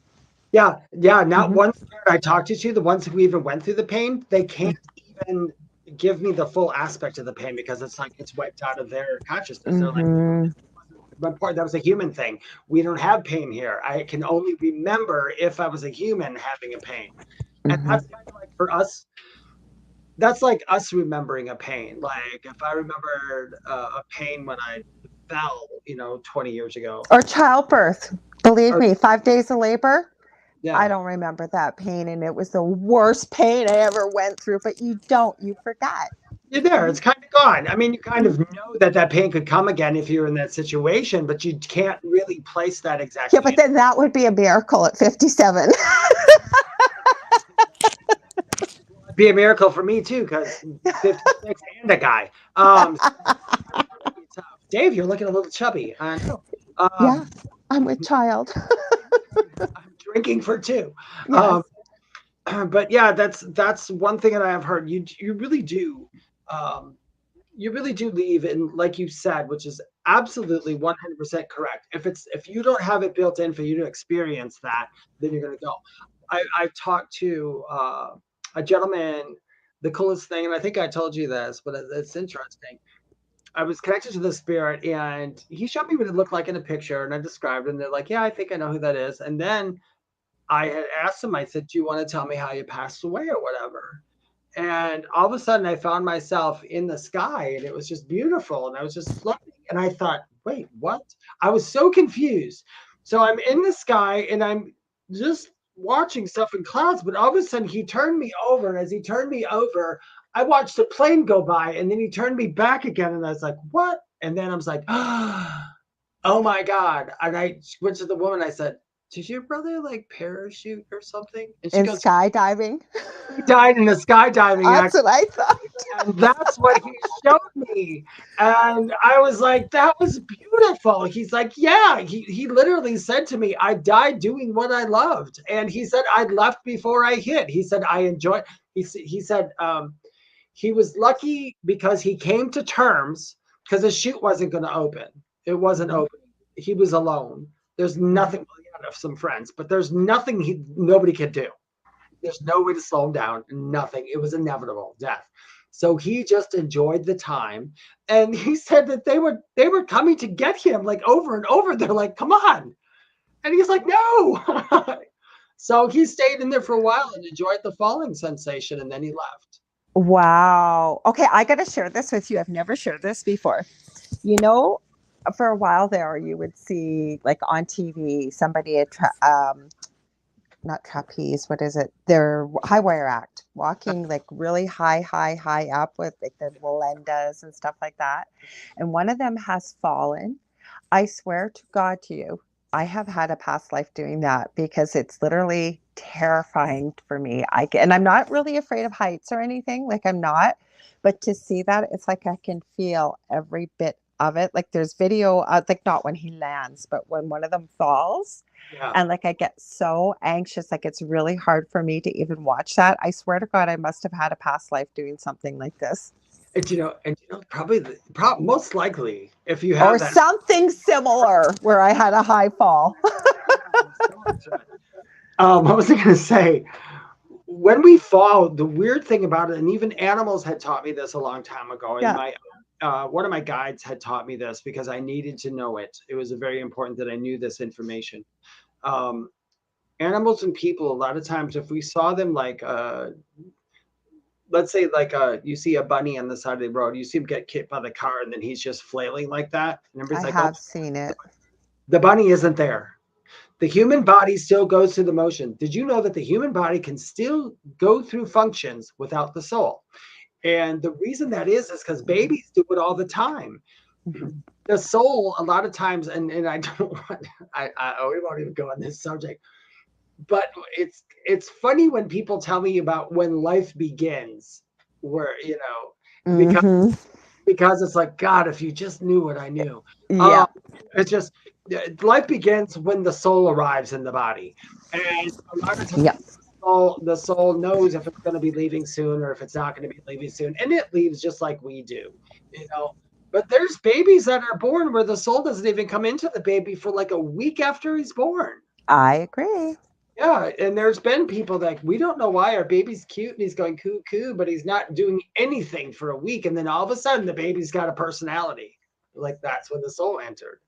Yeah, yeah. Not Mm-hmm. one spirit I talked to, the ones who even went through the pain, they can't even give me the full aspect of the pain because it's like it's wiped out of their consciousness. They're like, Mm-hmm. one part that was a human thing. We don't have pain here. I can only remember if I was a human having a pain. And Mm-hmm. that's kind of like for us, that's like us remembering a pain. Like if I remembered a pain when I fell, 20 years ago. Or childbirth. Believe Or me, 5 days of labor. I yeah, don't remember that pain, and it was the worst pain I ever went through. But you don't, you forgot. you're there. Mhm. It's kind of gone. I mean, you kind of know that pain could come again if you're in that situation, but you can't really place that exact Yeah, pain. but then that would be a miracle at 57. It'd be a miracle for me too, because 56 and a guy. It's tough. Dave, you're looking a little chubby. I know. Yeah, Um, I'm with child. I'm drinking for two. Um, Yes. but yeah, that's one thing that I have heard. You really do. Um, you really do leave, and like you said, which is absolutely 100% correct. If you don't have it built in for you to experience that, then you're going to go. I've talked to a gentleman, the coolest thing, and I think I told you this, but it's interesting. I was connected to the spirit, and he showed me what it looked like in a picture, and I described it, and they're like, "Yeah, I think I know who that is." And then I had asked him, I said, "Do you want to tell me how you passed away or whatever?" And all of a sudden, I found myself in the sky, and it was just beautiful, and I was just floating, and I thought, "Wait, what?" I was so confused. So I'm in the sky, and I'm just watching stuff in clouds, but all of a sudden, he turned me over, and as he turned me over, I watched a plane go by, and then he turned me back again, and I was like, "What?" And then I was like, "Oh my God." And I went to the woman, I said, "Did your brother like parachute or something?" And she In goes, skydiving. "He died in a skydiving That's accident." what I thought. And that's what he showed me. And I was like, "That was beautiful." He's like, "Yeah." He literally said to me, "I died doing what I loved." And he said, "I left before I hit." He said, "I enjoyed." He said he was lucky because he came to terms because the chute wasn't going to open. It wasn't Mm-hmm. open. He was alone. There's Mm-hmm. nothing. Well, he had some friends, but there's nothing nobody could do. There's no way to slow him down. Nothing. It was inevitable death. So he just enjoyed the time, and he said that they were coming to get him like over and over. They're like, "Come on," and he's like, "No." So he stayed in there for a while and enjoyed the falling sensation, and then he left. Wow. Okay, I got to share this with you. I've never shared this before. You know, for a while there, you would see like on TV somebody not trapeze, what is it? They're high wire act, walking like really high up with like the Walendas and stuff like that. And one of them has fallen. I swear to God to you, I have had a past life doing that because it's literally terrifying for me. And I'm not really afraid of heights or anything, like I'm not, but to see that, it's like I can feel every bit of it. Like there's video, like not when he lands, but when one of them falls. Yeah. And like I get so anxious, like it's really hard for me to even watch that. I swear to God, I must have had a past life doing something like this. Probably most likely, if you Or have that. something similar where I had a high fall. What was I going to say? When we fall, the weird thing about it, and even animals had taught me this a long time ago, and Yeah. one of my guides had taught me this because I needed to know it. It was very important that I knew this information. Animals and people, a lot of times, if we saw them like, let's say like you see a bunny on the side of the road, you see him get hit by the car, and then he's just flailing like that, and I everybody's like, "Oh, have seen it. the bunny isn't there." The human body still goes through the motion. Did you know that the human body can still go through functions without the soul? And the reason that is because babies do it all the time. Mhm. The soul, a lot of times, and I don't want, we won't even go on this subject, but it's funny when people tell me about when life begins, where because Mhm. because it's like, God, if you just knew what I knew. Um, Yeah. it's just life begins when the soul arrives in the body, and a lot of times Yeah. the soul knows if it's going to be leaving soon or if it's not going to be leaving soon, and it leaves just like we do, you know. But there's babies that are born where the soul doesn't even come into the baby for like a week after he's born. I agree. Yeah, and there's been people that we don't know why our baby's cute and he's going cuckoo, but he's not doing anything for a week, and then all of a sudden the baby's got a personality. Like that's when the soul entered.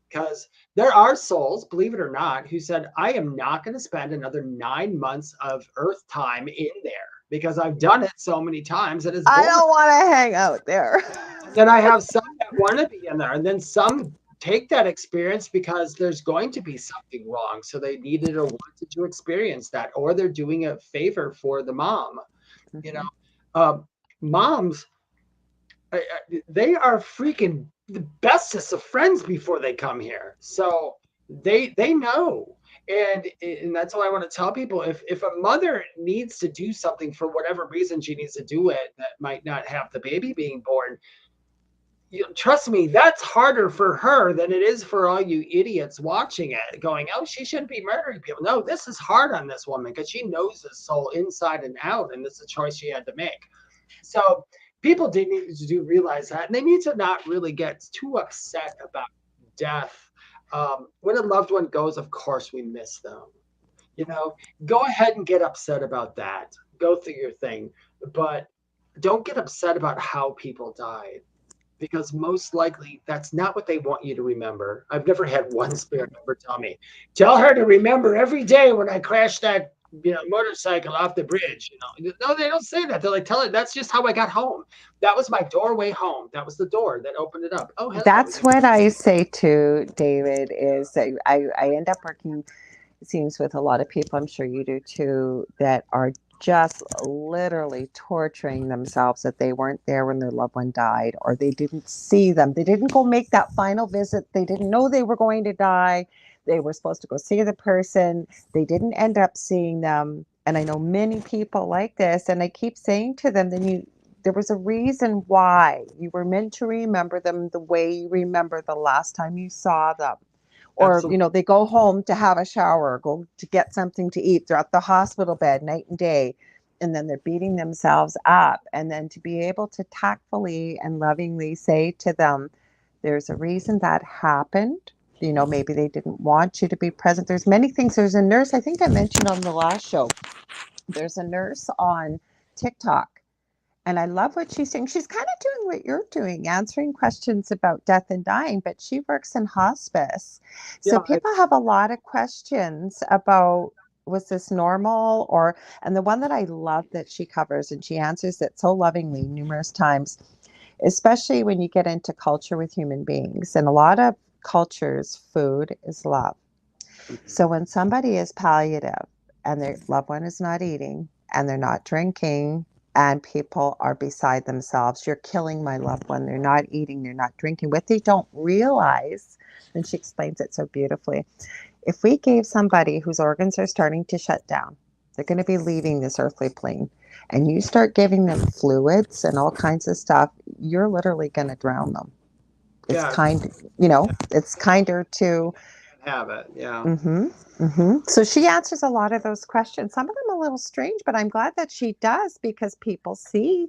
Because there are souls, believe it or not, who said, I am not going to spend another 9 months of earth time in there because I've done it so many times that it's I boring. don't want to hang out there. And then I have some that want to be in there, and then some take that experience because there's going to be something wrong. So they needed or wanted to experience that, or they're doing a favor for the mom. You know, Mhm. moms, they are freaking the bestest of friends before they come here. So they know. And that's why I want to tell people if a mother needs to do something for whatever reason she needs to do it that might not have the baby being born, trust me, that's harder for her than it is for all you idiots watching it going, oh, she shouldn't be murdering people. No, this is hard on this woman because she knows the soul inside and out, and this is a choice she had to make. So people do realize that, and they need to not really get too upset about death. When a loved one goes, of course we miss them. Go ahead and get upset about that. Go through your thing, but don't get upset about how people died because most likely that's not what they want you to remember. I've never had one spirit ever tell me, tell her to remember every day when I crashed that motorcycle off the bridge. No, they don't say that. They're like, tell her that's just how I got home. That was my doorway home. That was the door that opened it up. Oh, hello. That's what I say to David is that I end up working scenes with a lot of people, I'm sure you do too, that are just literally torturing themselves that they weren't there when their loved one died, or they didn't see them. They didn't go make that final visit. They didn't know they were going to die. They were supposed to go see the person. They didn't end up seeing them. And I know many people like this. And I keep saying to them, there was a reason why you were meant to remember them the way you remember the last time you saw them. Or Absolutely. they go home to have a shower, go to get something to eat, they're at the hospital bed night and day, and then they're beating themselves up. And then to be able to tactfully and lovingly say to them, there's a reason that happened. Maybe they didn't want you to be present. There's many things. There's a nurse, I think I mentioned on the last show, there's a nurse on TikTok, and I love what she's saying. She's kind of doing what you're doing, answering questions about death and dying, but she works in hospice. So Yeah, people have a lot of questions about, was this normal? And the one that I love that she covers, and she answers it so lovingly numerous times, especially when you get into culture with human beings. And a lot of cultures, food is love. So when somebody is palliative and their loved one is not eating and they're not drinking and people are beside themselves. You're killing my loved one. They're not eating, they're not drinking. What they don't realize, and she explains it so beautifully, if we gave somebody whose organs are starting to shut down, they're going to be leaving this earthly plane, and you start giving them fluids and all kinds of stuff, you're literally going to drown them. It's Yeah. kind, you know, it's kinder to. Have it. Yeah. Mm-hmm. Mm-hmm. So she answers a lot of those questions. Some of them a little strange, but I'm glad that she does because people see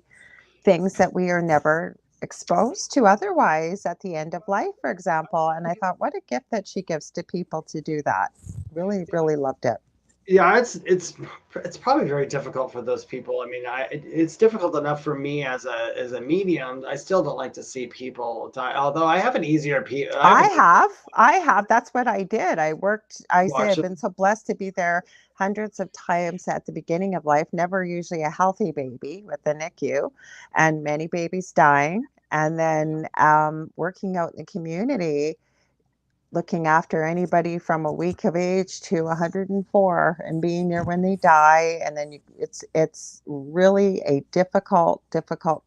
things that we are never exposed to otherwise at the end of life, for example. And I thought, what a gift that she gives to people to do that. Really, really loved it. Yeah, it's probably very difficult for those people. I mean, it's difficult enough for me as a medium. I still don't like to see people die. Although I have an easier I have an I have. That's what I did. I worked, I say watch I've it. been so blessed to be there hundreds of times at the beginning of life, never usually a healthy baby with the NICU and many babies dying. And then working out in the community, looking after anybody from a week of age to 104 and being there when they die. And then it's really a difficult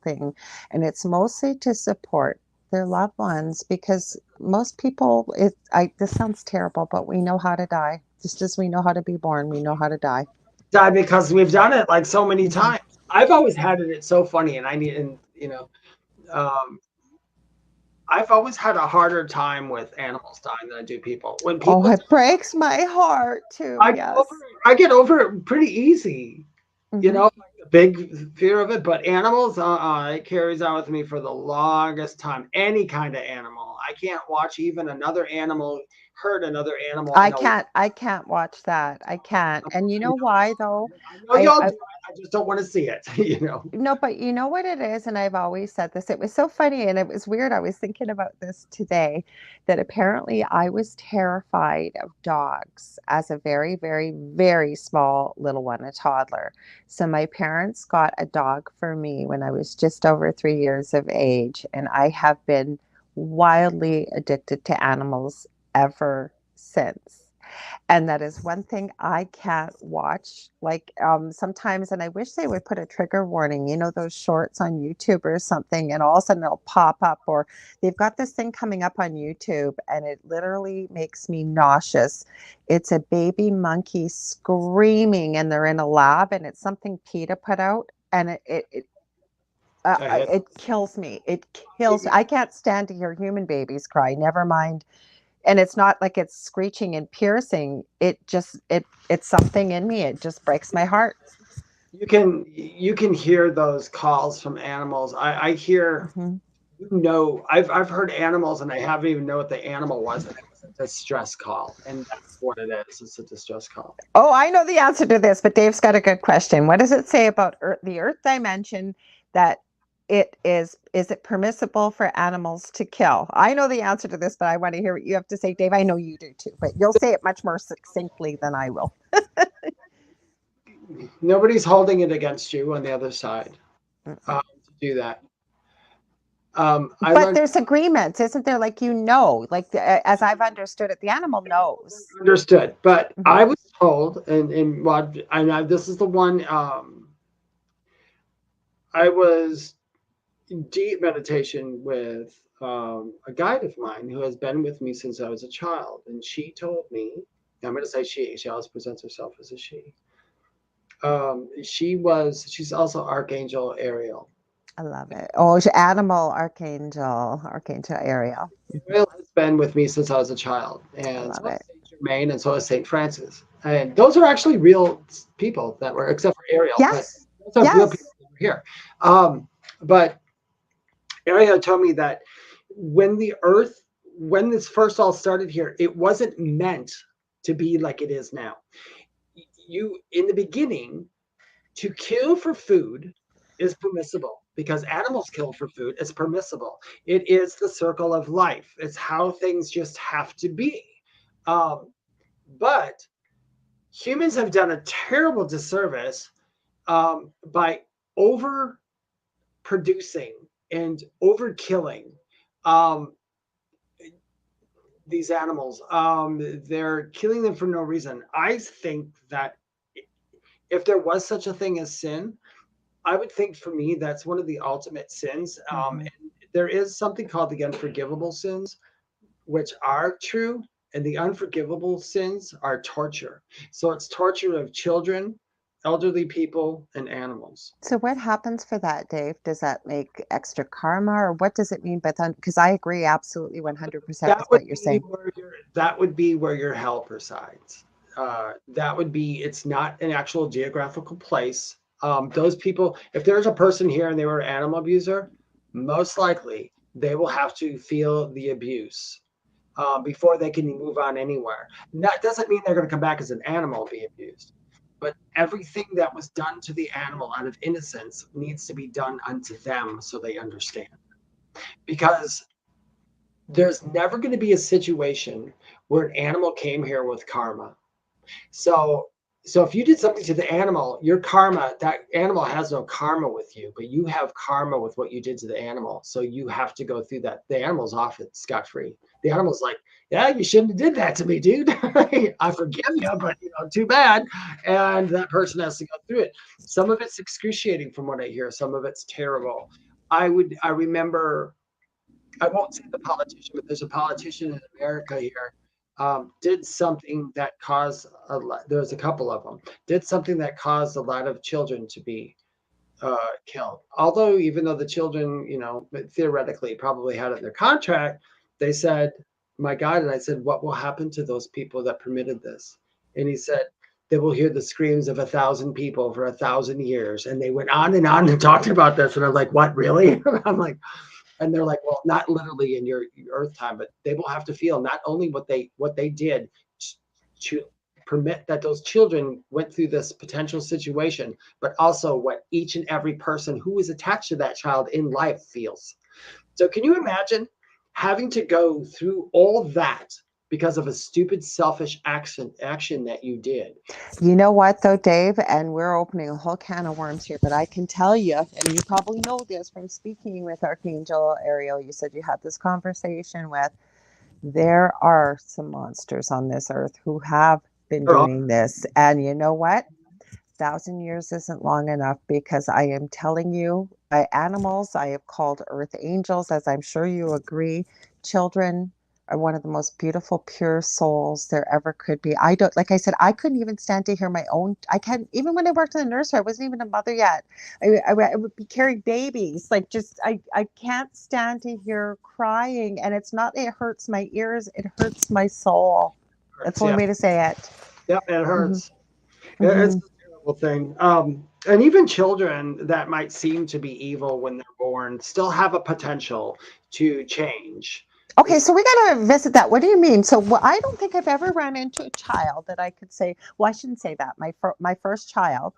thing, and it's mostly to support their loved ones because most people, this sounds terrible, but we know how to die just as we know how to be born. We know how to die. Die because we've done it like so many Mm-hmm. times. I've always had it. It's so funny, and um, I've always had a harder time with animals dying than I do people. When Oh, people, it breaks my heart too. Yes. I get over it pretty easy. You Mm-hmm. know, like a big fear of it, but animals, it carries on with me for the longest time. Any kind of animal, I can't watch even another animal hurt another animal. I can't watch that. I can't. And you know why though? I know I, y'all I do it. I just don't want to see it. You know. No, but you know what it is, and I've always said this. It was so funny and it was weird. I was thinking about this today that apparently I was terrified of dogs as a very, very, very small little one, a toddler. So my parents got a dog for me when I was just over 3 years of age, and I have been wildly addicted to animals ever since. And that is one thing I can't watch. Like sometimes, and I wish they would put a trigger warning, you know, those shorts on YouTube or something, and all of a sudden it'll pop up, or they've got this thing coming up on YouTube and it literally makes me nauseous. It's a baby monkey screaming, and they're in a lab, and it's something PETA put out, and I had, it kills me. It kills me. I can't stand to hear human babies cry, never mind. And it's not like it's screeching and piercing. It's something in me. It just breaks my heart. you can hear those calls from animals. I hear. Hmm. I've heard animals, and I haven't even know what the animal was, and it was a distress call, and that's what it is. It's a distress call. Oh, I know the answer to this, but Dave's got a good question. What does it say about the Earth dimension that is it permissible for animals to kill? I know the answer to this, but I want to hear what you have to say, Dave. I know you do too, but you'll say it much more succinctly than I will. Nobody's holding it against you on the other side to do that. I But learned there's agreements, isn't there? Like, you know, like as I've understood it, the animal knows. understood, but Hmm. I was told, and what this is the one I was in deep meditation with a guide of mine who has been with me since I was a child, and she told me, I'm going to say she. She always presents herself as a she. She's also Archangel Ariel. I love it. Oh, animal Archangel Ariel. Ariel has been with me since I was a child, I and love so has it. Saint Germain, and so has Saint Francis. And those are actually real people that were, except for Ariel, but Yes, those are real people yes. that were here. But Ariel told me that when the Earth, when this first all started here, it wasn't meant to be like it is now. You, in the beginning, to kill for food is permissible because animals kill for food. It's permissible. It is the circle of life. It's how things just have to be. But humans have done a terrible disservice by overproducing and overkilling um, these animals. They're killing them for no reason. I think that if there was such a thing as sin, I would think for me that's one of the ultimate sins. And there is something called the unforgivable sins, which are true, and the unforgivable sins are torture. So it's torture of children, elderly people, and animals. So what happens for that, Dave? Does that make extra karma, or what does it mean by that? Because I agree absolutely 100% That with would what you're be saying. where your help resides. That would be, it's not an actual geographical place. Those people, if there's a person here and they were an animal abuser, most likely they will have to feel the abuse before they can move on anywhere. And that doesn't mean they're going to come back as an animal and be abused, but everything that was done to the animal out of innocence needs to be done unto them so they understand. Because there's never going to be a situation where an animal came here with karma. So so if you did something to the animal, your karma, that animal has no karma with you, but you have karma with what you did to the animal. So you have to go through that. The animal's off it scot-free. The animal's like, yeah, you shouldn't have did that to me, dude. I forgive you, but too bad. And that person has to go through it. Some of it's excruciating from what I hear. Some of it's terrible. I remember, I won't say the politician, but there's a politician in America here, did something that caused there's a couple of them, did something that caused a lot of children to be killed. Although, even though the children, theoretically probably had it in their contract, they said, my God, and I said, what will happen to those people that permitted this? And he said, they will hear the screams of 1,000 people for 1,000 years. And they went on and talked about this. And I'm like, what, really? I'm like, and they're like, well, not literally in your earth time, but they will have to feel not only what they did to permit that those children went through this potential situation, but also what each and every person who is attached to that child in life feels. So can you imagine having to go through all that because of a stupid, selfish action that you did? You know what, though, Dave? And we're opening a whole can of worms here, but I can tell you, and you probably know this from speaking with Archangel Ariel, you said you had this conversation with, there are some monsters on this earth who have been doing this. And you know what? 1,000 years isn't long enough, because I am telling you, animals, I have called earth angels, as I'm sure you agree. Children are one of the most beautiful, pure souls there ever could be. I don't, like I said, I couldn't even stand to hear my own. I can't, even when I worked in the nursery, I wasn't even a mother yet. I would be carrying babies. Like, just, I can't stand to hear crying. And it's not, it hurts my ears, it hurts my soul. That's the only way to say it. Yep, it hurts. Mm-hmm. It's a terrible thing. And even children that might seem to be evil when they're born still have a potential to change. Okay, so we got to visit that. What do you mean? So I don't think I've ever run into a child that I could say, well, I shouldn't say that. My first child.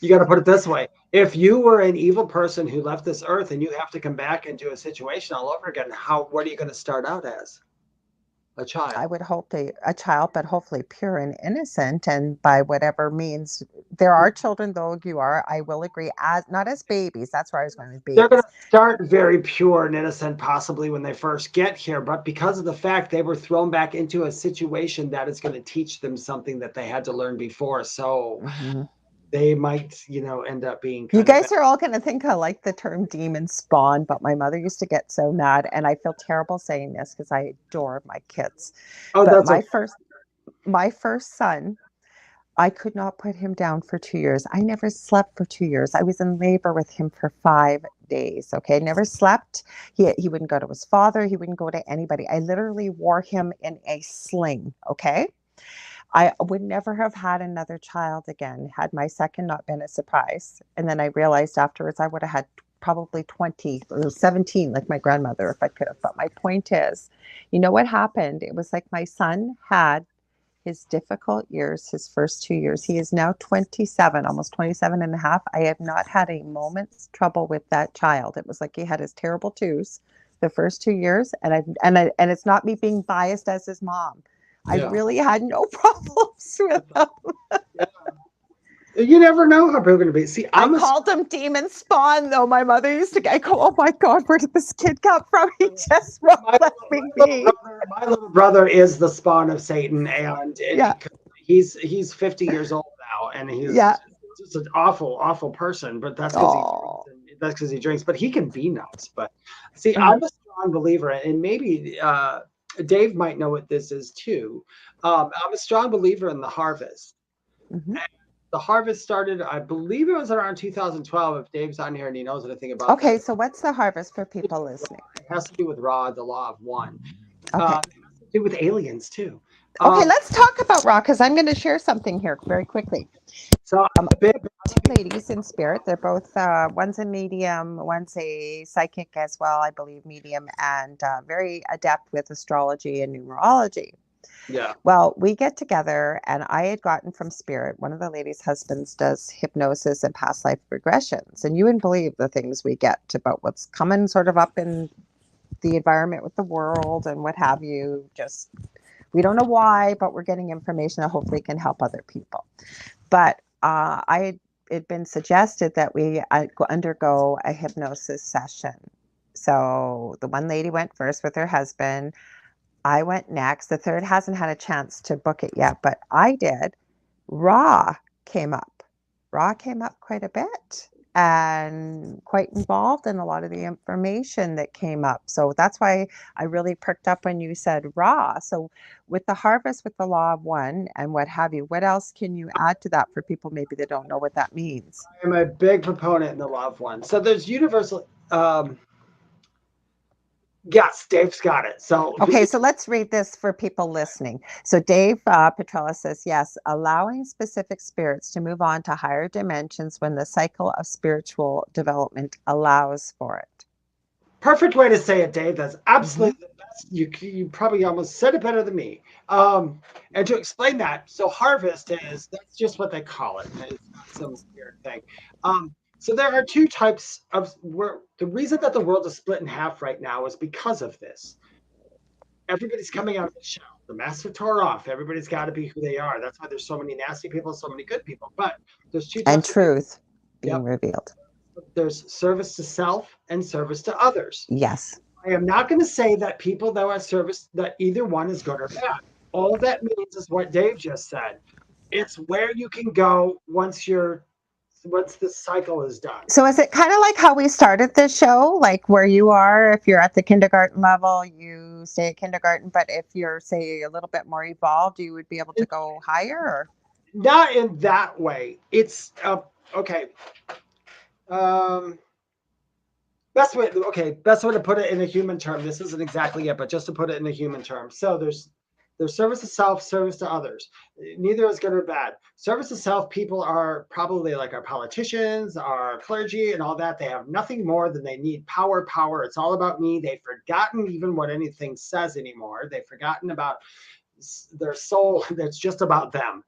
You got to put it this way. If you were an evil person who left this earth and you have to come back into a situation all over again, what are you going to start out as? A child. I would hope a child, but hopefully pure and innocent, and by whatever means. There are children, though, I will agree, as not as babies. That's where I was going with babies. They're going to start very pure and innocent, possibly when they first get here, but because of the fact they were thrown back into a situation that is going to teach them something that they had to learn before. So they might, end up being. You guys are all going to think I like the term demon spawn, but my mother used to get so mad, and I feel terrible saying this because I adore my kids. Oh, but that's my first son, I could not put him down for 2 years. I never slept for 2 years. I was in labor with him for 5 days. Okay, never slept. He wouldn't go to his father. He wouldn't go to anybody. I literally wore him in a sling. Okay. I would never have had another child again had my second not been a surprise. And then I realized afterwards I would have had probably 20 or 17 like my grandmother if I could have. But my point is, you know what happened? It was like my son had his difficult years, his first 2 years. He is now 27, almost 27 and a half. I have not had a moment's trouble with that child. It was like he had his terrible twos the first 2 years. And it's not me being biased as his mom. I really had no problems with them. You never know how they're going to be. See, I called them demon spawn, though. My mother used to go, oh my God, where did this kid come from? He just won't let me be. My little brother is the spawn of Satan, and he's 50 years old now, and he's just an awful person, but that's because Oh. he drinks. But he can be nuts. But see, Mhm. I'm a strong believer, and maybe Dave might know what this is too. I'm a strong believer in the harvest. Mhm. The harvest started, I believe it was around 2012. If Dave's on here and he knows anything about Okay, this, so what's the harvest for people listening? it has to do with Ra, the law of one. Okay. It has to do with aliens too. Okay, Um, let's talk about Raw because I'm going to share something here very quickly. so a bit Two ladies in spirit. They're both, one's a medium, one's a psychic as well, I believe, medium, and very adept with astrology and numerology. yeah. Well, we get together, and I had gotten from spirit. One of the ladies' husbands does hypnosis and past life regressions, and you wouldn't believe the things we get about what's coming sort of up in the environment with the world and what have you. Just we don't know why, but we're getting information that hopefully can help other people. But I had it been suggested that we undergo a hypnosis session. So the one lady went first with her husband. I went next. The third hasn't had a chance to book it yet, but I did. Raw came up. Raw came up quite a bit and quite involved in a lot of the information that came up. So that's why I really perked up when you said Raw. So with the harvest, with the law of one and what have you, what else can you add to that for people maybe that don't know what that means? I'm a big proponent in the loved one. So there's universal. Yes, Dave's got it. So Okay, so let's read this for people listening. So Dave Petrella says, yes, allowing specific spirits to move on to higher dimensions when the cycle of spiritual development allows for it. perfect way to say it, Dave. That's Mm-hmm. absolutely the best. You probably almost said it better than me. And to explain that, so harvest is that's just what they call it. It's not some weird thing. So there are two types of where the reason that the world is split in half right now is because of this. Everybody's coming out of the shell. The masks are tore off. Everybody's got to be who they are. That's why there's so many nasty people, so many good people. But there's two And types of people. truth being Yep. revealed. There's service to self and service to others. Yes. I am not going to say that people that are service that either one is good or bad. All that means is what Dave just said. It's where you can go once the cycle is done. So is it kind of like how we started this show, like where you are, if you're at the kindergarten level, you stay at kindergarten, but if you're, say, a little bit more evolved, you would be able to go higher? Or? Not in that way. It's okay. Um, best way to put it in a human term. This isn't exactly it, but just to put it in a human term. So there's service to self, service to others. Neither is good or bad. Service to self, people are probably like our politicians, our clergy, and all that. They have nothing more than they need power, power. It's all about me. They've forgotten even what anything says anymore. They've forgotten about their soul. That's just about them.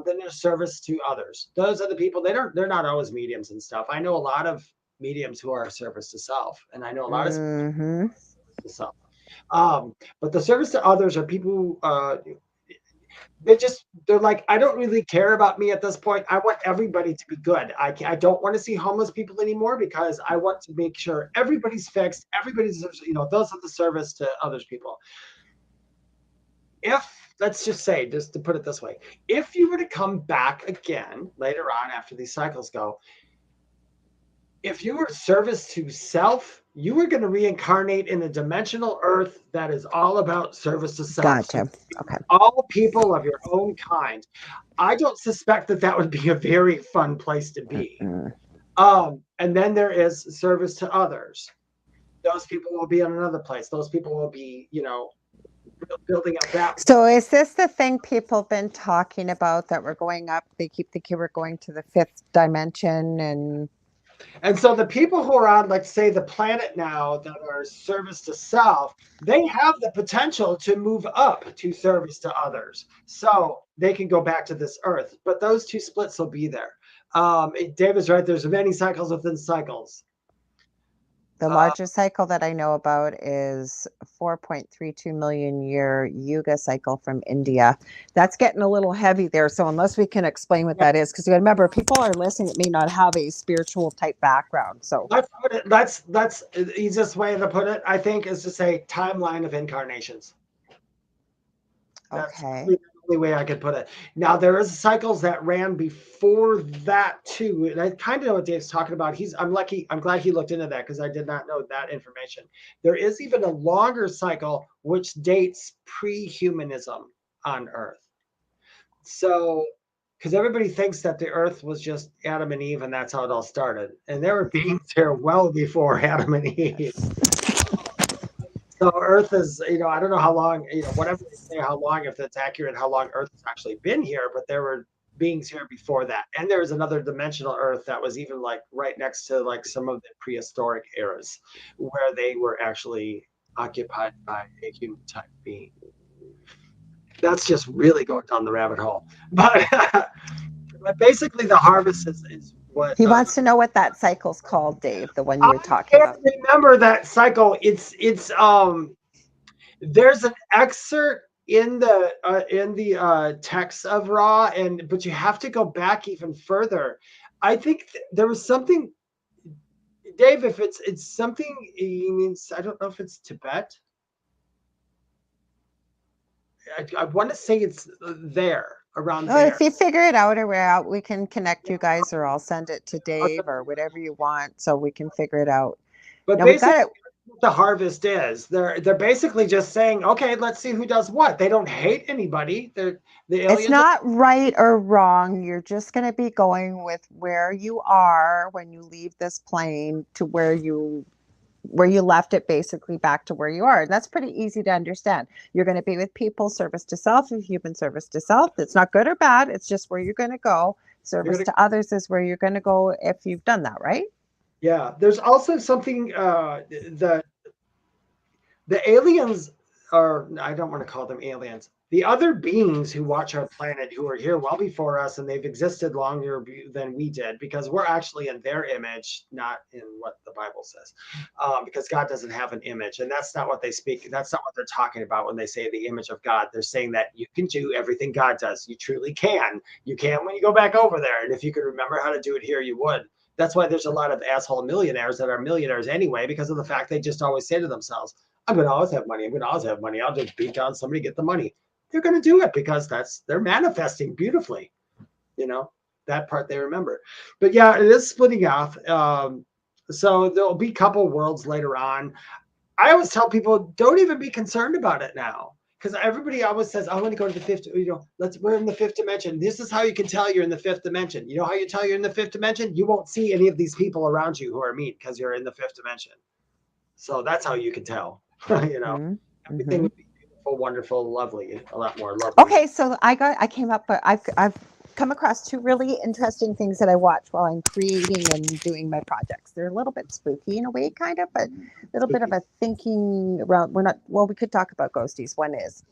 Then there's service to others. Those are the people. They're not always mediums and stuff. I know a lot of mediums who are service to self, and I know a lot of Mm-hmm. service to self. But the service to others are people who they're like, I don't really care about me at this point. I want everybody to be good. I don't want to see homeless people anymore because I want to make sure everybody's fixed. Everybody's, those are the service to others people. If let's just say, just to put it this way, if you were to come back again later on after these cycles go, if you were service to self, you were going to reincarnate in a dimensional earth that is all about service to self. So Gotcha. Okay. all people of your own kind. I don't suspect that that would be a very fun place to be. Mm. And then there is service to others. Those people will be in another place. Those people will be, building up that. So is this the thing people have been talking about that we're going up? They keep thinking we're going to the fifth dimension And so the people who are on, like, say, the planet now that are service to self, they have the potential to move up to service to others. So they can go back to this earth. But those two splits will be there. David's right. There's many cycles within cycles. the largest cycle that I know about is 4.32 million year Yuga cycle from India. That's getting a little heavy there. So unless we can explain what that is, because remember, people are listening that may not have a spiritual type background. So That's the easiest way to put it, I think, is to say timeline of incarnations. okay. only way I could put it. Now there is cycles that ran before that too, and I kind of know what Dave's talking about. I'm glad he looked into that because I did not know that information. There is even a longer cycle which dates pre-humanism on Earth. So, because everybody thinks that the Earth was just Adam and Eve, and that's how it all started, and there were beings here well before Adam and Eve. So Earth is, I don't know how long, whatever they say, how long, if that's accurate, how long Earth has actually been here, but there were beings here before that. And there's another dimensional Earth that was even like right next to like some of the prehistoric eras where they were actually occupied by a human type being. That's just really going down the rabbit hole. But, but basically the harvest is what He wants to know what that cycle's called, Dave, the one you were talking can't about. remember that cycle. It's there's an excerpt in the text of Ra, but you have to go back even further. I think there was something, Dave. If it's something, he means, I don't know if it's Tibet. I want to say it's there, around Oh, there. if you figure it out or we're out, we can connect you guys, or I'll send it to Dave or whatever you want, so we can figure it out. But Now we got basically, it. what the harvest is, they're basically just saying, okay, let's see who does what. They don't hate anybody. The It's aliens. not right or wrong. You're just going to be going with where you are when you leave this plane to where you left it, basically back to where you are. And that's pretty easy to understand. You're going to be with people, service to self, if you've been service to self. It's not good or bad. It's just where you're going to go. Service to others is where you're going to go if you've done that, right? Yeah. There's also something the aliens are, I don't want to call them aliens. The other beings who watch our planet, who are here well before us, and they've existed longer than we did, because we're actually in their image, not in what the Bible says, because God doesn't have an image, and that's not what they speak. That's not what they're talking about when they say the image of God. They're saying that you can do everything God does. You truly can. You can when you go back over there, and if you could remember how to do it here, you would. That's why there's a lot of asshole millionaires that are millionaires anyway, because of the fact they just always say to themselves, I'm going to always have money. I'm going to always have money. I'll just beat down somebody, get the money. They're going to do it because they're manifesting beautifully. That part they remember. But yeah, it is splitting off. So there'll be a couple worlds later on. I always tell people, don't even be concerned about it now. Because everybody always says, I want to go to the fifth, we're in the fifth dimension. This is how you can tell you're in the fifth dimension. You know how you tell you're in the fifth dimension? You won't see any of these people around you who are mean because you're in the fifth dimension. So that's how you can tell. Mm-hmm. Everything would be beautiful, wonderful, lovely, a lot more lovely. Okay, so I came up, but I've come across two really interesting things that I watch while I'm creating and doing my projects. They're a little bit spooky in a way, kind of, but a little bit of a thinking around. We could talk about ghosties. One is,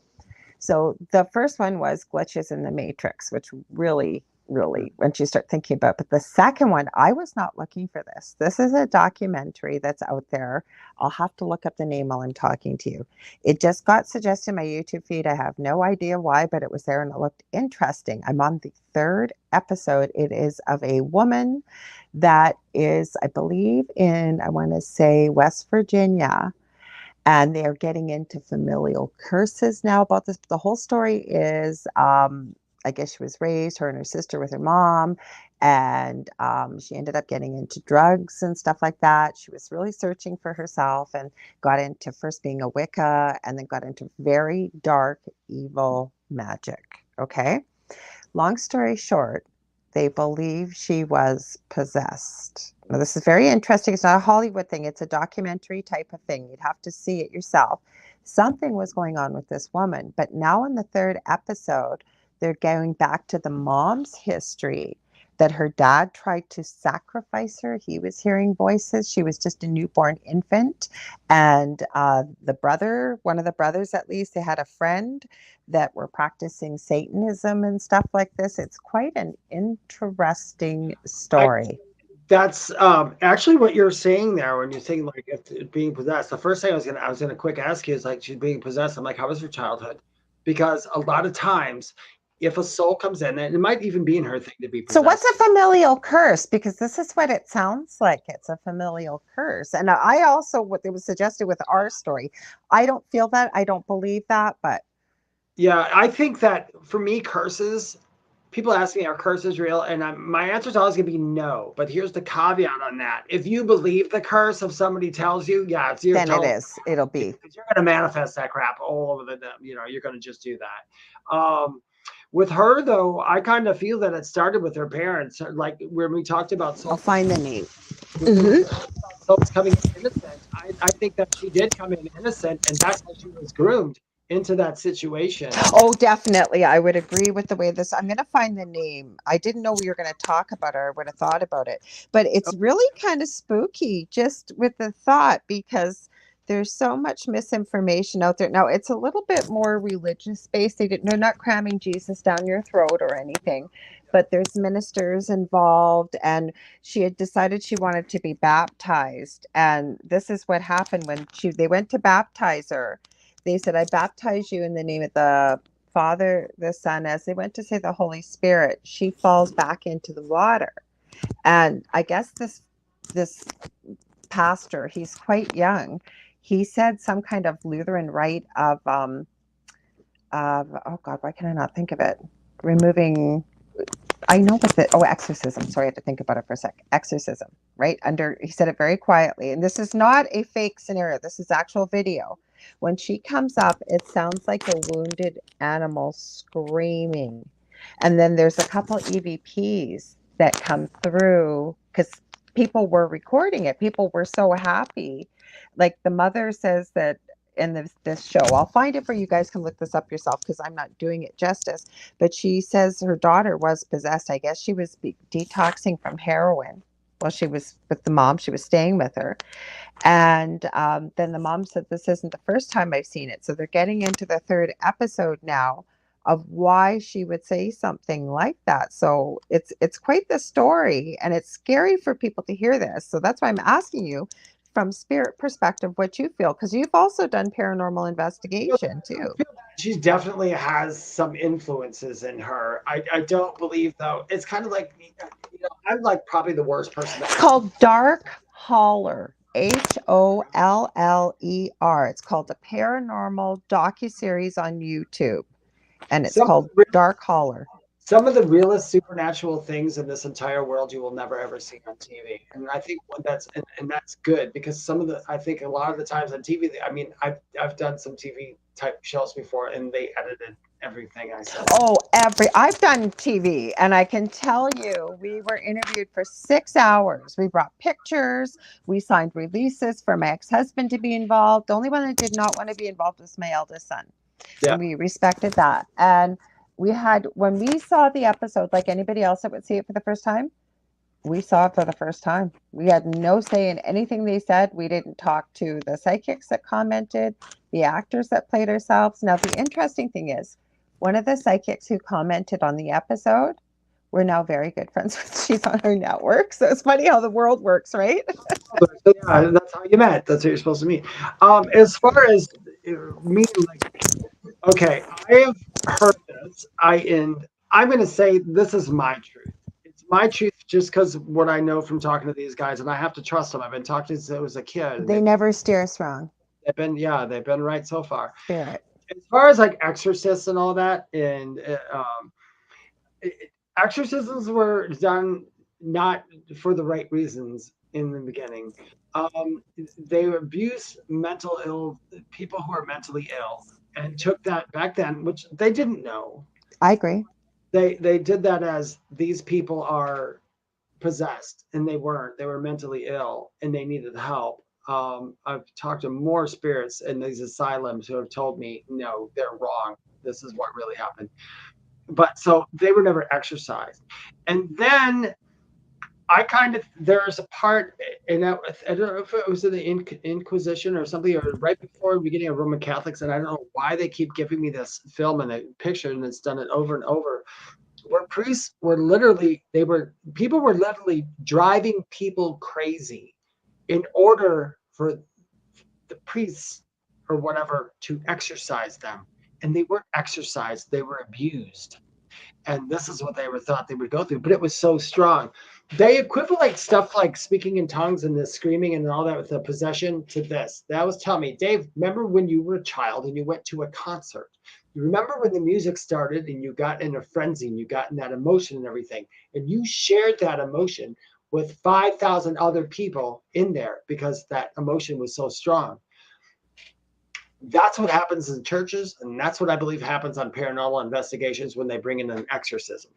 so the first one was glitches in the matrix, which really, once you start thinking about, but the second one, I was not looking for this. This is a documentary that's out there. I'll have to look up the name while I'm talking to you. It just got suggested in my YouTube feed. I have no idea why, but it was there and it looked interesting. I'm on the third episode. It is of a woman that is, I believe, I want to say West Virginia, and they're getting into familial curses now about this. The whole story is, I guess she was raised, her and her sister, with her mom, and she ended up getting into drugs and stuff like that. She was really searching for herself and got into first being a Wicca and then got into very dark, evil magic. Okay. Long story short, they believe she was possessed. Now, this is very interesting. It's not a Hollywood thing. It's a documentary type of thing. You'd have to see it yourself. Something was going on with this woman. But now in the third episode, they're going back to the mom's history, that her dad tried to sacrifice her. He was hearing voices. She was just a newborn infant. And one of the brothers at least, they had a friend that were practicing Satanism and stuff like this. It's quite an interesting story. That's actually what you're saying there when you're saying like if being possessed. The first thing I was gonna quick ask you is like, she's being possessed. I'm like, how was your childhood? Because a lot of times, if a soul comes in, and it might even be in her thing to be possessed. So what's a familial curse? Because this is what it sounds like. It's a familial curse. And I also, what it was suggested with our story, I don't feel that. I don't believe that, but Yeah, I think that for me, curses, people ask me, are curses real? And my answer is always going to be no. But here's the caveat on that. If you believe the curse, if somebody tells you, yeah, it's your Then it total, is. It'll be. because you're going to manifest that crap all over you're going to just do that. With her, though, I kind of feel that it started with her parents. Like when we talked about I'll souls, find the name. when we Hmm. talked about souls coming in innocent, I think that she did come in innocent, and that's how she was groomed into that situation. Oh, definitely. I would agree with the way this. I'm going to find the name. I didn't know we were going to talk about it. I would have thought about it. But it's really kind of spooky just with the thought because there's so much misinformation out there. Now, it's a little bit more religious based. They're not cramming Jesus down your throat or anything, but there's ministers involved. And she had decided she wanted to be baptized. And this is what happened when they went to baptize her. They said, I baptize you in the name of the Father, the Son. As they went to say the Holy Spirit, she falls back into the water. And I guess this pastor, he's quite young. He said some kind of Lutheran rite of oh God, why can I not think of it? Removing, I know what the, oh, exorcism. Sorry, I had to think about it for a sec. Exorcism, right? He said it very quietly. And this is not a fake scenario. This is actual video. When she comes up, it sounds like a wounded animal screaming. And then there's a couple EVPs that come through because people were recording it. People were so happy. Like the mother says that in this show, I'll find it for you guys can look this up yourself because I'm not doing it justice, but she says her daughter was possessed. I guess she was detoxing from heroin while she was with the mom. She was staying with her. And then the mom said, this isn't the first time I've seen it. So they're getting into the third episode now of why she would say something like that. So it's quite the story, and it's scary for people to hear this. So that's why I'm asking you from spirit perspective what you feel, because you've also done paranormal investigation I too. feel that she definitely has some influences in her. I don't believe though. It's kind of like I'm like probably the worst person to It's ask. called Dark Holler. Holler. It's called a paranormal docuseries on YouTube, and it's Some of called the Dark Holler. some of the realest supernatural things in this entire world you will never ever see on TV. And I think and that's good because I think a lot of the times on TV, I mean, I've done some TV type shows before and they edited everything I said. Oh, I've done TV, and I can tell you, we were interviewed for 6 hours. We brought pictures, we signed releases for my ex-husband to be involved. The only one that did not want to be involved was my eldest son, Yeah. and we respected that. And we had, when we saw the episode, like anybody else that would see it for the first time, we saw it for the first time. We had no say in anything they said. We didn't talk to the psychics that commented, the actors that played ourselves. Now, the interesting thing is, one of the psychics who commented on the episode, we're now very good friends with. She's on our network. So it's funny how the world works, right? So yeah, that's how you met. That's how you're supposed to meet. As far as me, like, okay, I have heard this. I'm going to say this is my truth. It's my truth just because what I know from talking to these guys, and I have to trust them. I've been talking since I was a kid, and They never steer us wrong. they've been right so far. Spirit. As far as like exorcists and all that, and exorcisms were done not for the right reasons in the beginning. They abused mental ill people who are mentally ill and took that back then, which they didn't know. I agree. They did that as these people are possessed, and they weren't. They were mentally ill and they needed help. I've talked to more spirits in these asylums who have told me, no, they're wrong. This is what really happened. But so they were never exercised. And then there's a part, and I don't know if it was in the Inquisition or something, or right before the beginning of Roman Catholics, and I don't know why they keep giving me this film and a picture, and it's done it over and over, where priests were people were literally driving people crazy in order for the priests or whatever to exercise them. And they weren't exercised, they were abused. And this is what they were thought they would go through, but it was so strong. They equivalent stuff like speaking in tongues and the screaming and all that with the possession to this. That was telling me, Dave, remember when you were a child and you went to a concert You remember when the music started and you got in a frenzy and you got in that emotion and everything, and you shared that emotion with 5,000 other people in there because that emotion was so strong. That's what happens in churches, and that's what I believe happens on paranormal investigations when they bring in an exorcist.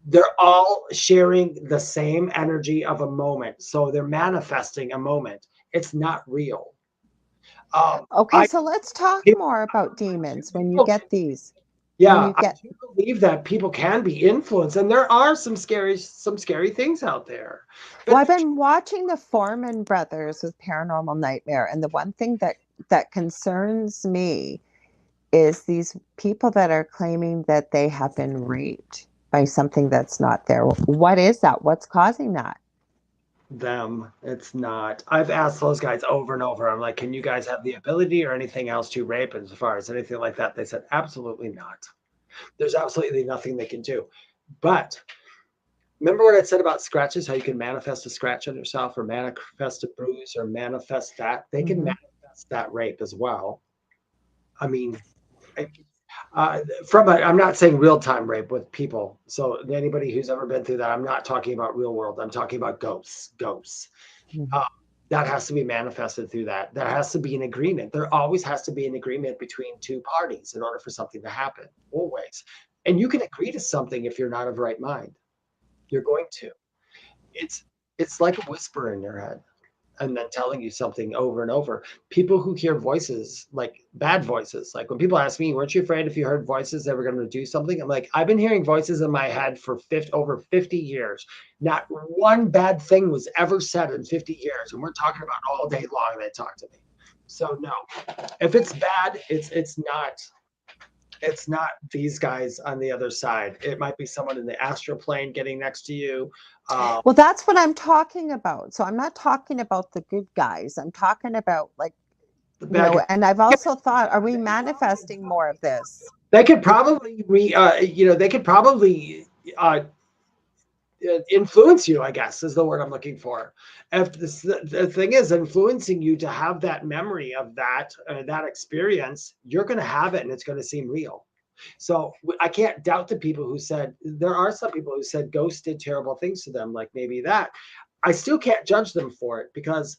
They're all sharing the same energy of a moment, so they're manifesting a moment. It's not real. Okay, I so let's talk people, more about demons when you people get these. When Yeah, you I get do believe that people can be influenced, and there are some scary things out there. Well, But I've been watching the Foreman brothers with Paranormal Nightmare, and the one thing that concerns me is these people that are claiming that they have been raped by something that's not there. What is that? What's causing that? them, it's not. I've asked those guys over and over. I'm like, can you guys have the ability or anything else to rape as far as anything like that? They said, absolutely not. There's absolutely nothing they can do. But remember what I said about scratches, how you can manifest a scratch on yourself or manifest a bruise or manifest that? They can Mm-hmm. manifest that rape as well. I mean, I, from a, I'm not saying real time rape with people. So anybody who's ever been through that, I'm not talking about real world. I'm talking about ghosts. Ghosts. Mm-hmm. Uh, that has to be manifested through that. There has to be an agreement. There always has to be an agreement between two parties in order for something to happen. Always. And you can agree to something if you're not of right mind. You're going to. It's it's like a whisper in your head and then telling you something over and over. People who hear voices, like bad voices, like when people ask me, weren't you afraid if you heard voices that were going to do something? I'm like, I've been hearing voices in my head for over 50 years. Not one bad thing was ever said in 50 years. And we're talking about all day long they talk to me. So no, if it's bad, it's not these guys on the other side. It might be someone in the astral plane getting next to you. Um, Well, that's what I'm talking about. So I'm not talking about the good guys. I'm talking about like, the bad guy. and I've also thought, are we manifesting more of this? They could Be- probably they could probably uh, influence you. I guess is the word I'm looking for. If the thing is influencing you to have that memory of that experience, you're going to have it, and it's going to seem real. So I can't doubt the people who said there are some people who said ghosts did terrible things to them, like maybe that. I still can't judge them for it because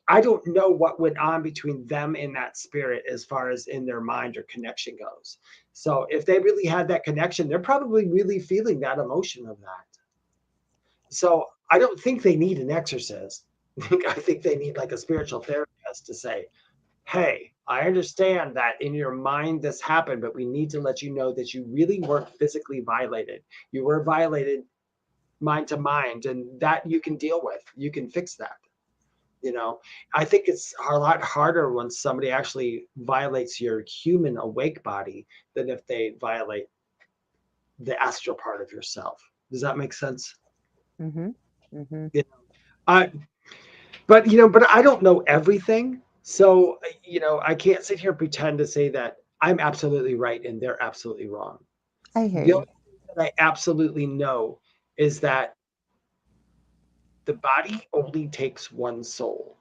I don't know what went on between them and that spirit as far as in their mind or connection goes. So if they really had that connection, they're probably really feeling that emotion of that. So I don't think they need an exorcist. I think they need like a spiritual therapist to say, hey, I understand that in your mind this happened, but we need to let you know that you really weren't physically violated. You were violated mind to mind, and that you can deal with. You can fix that. You know, I think it's a lot harder when somebody actually violates your human awake body than if they violate the astral part of yourself. Does that make sense? mm-hmm. Mm-hmm. You know, I, but I don't know everything. So, I can't sit here and pretend to say that I'm absolutely right and they're absolutely wrong. I hear The you. only thing that I absolutely know is that the body only takes one soul.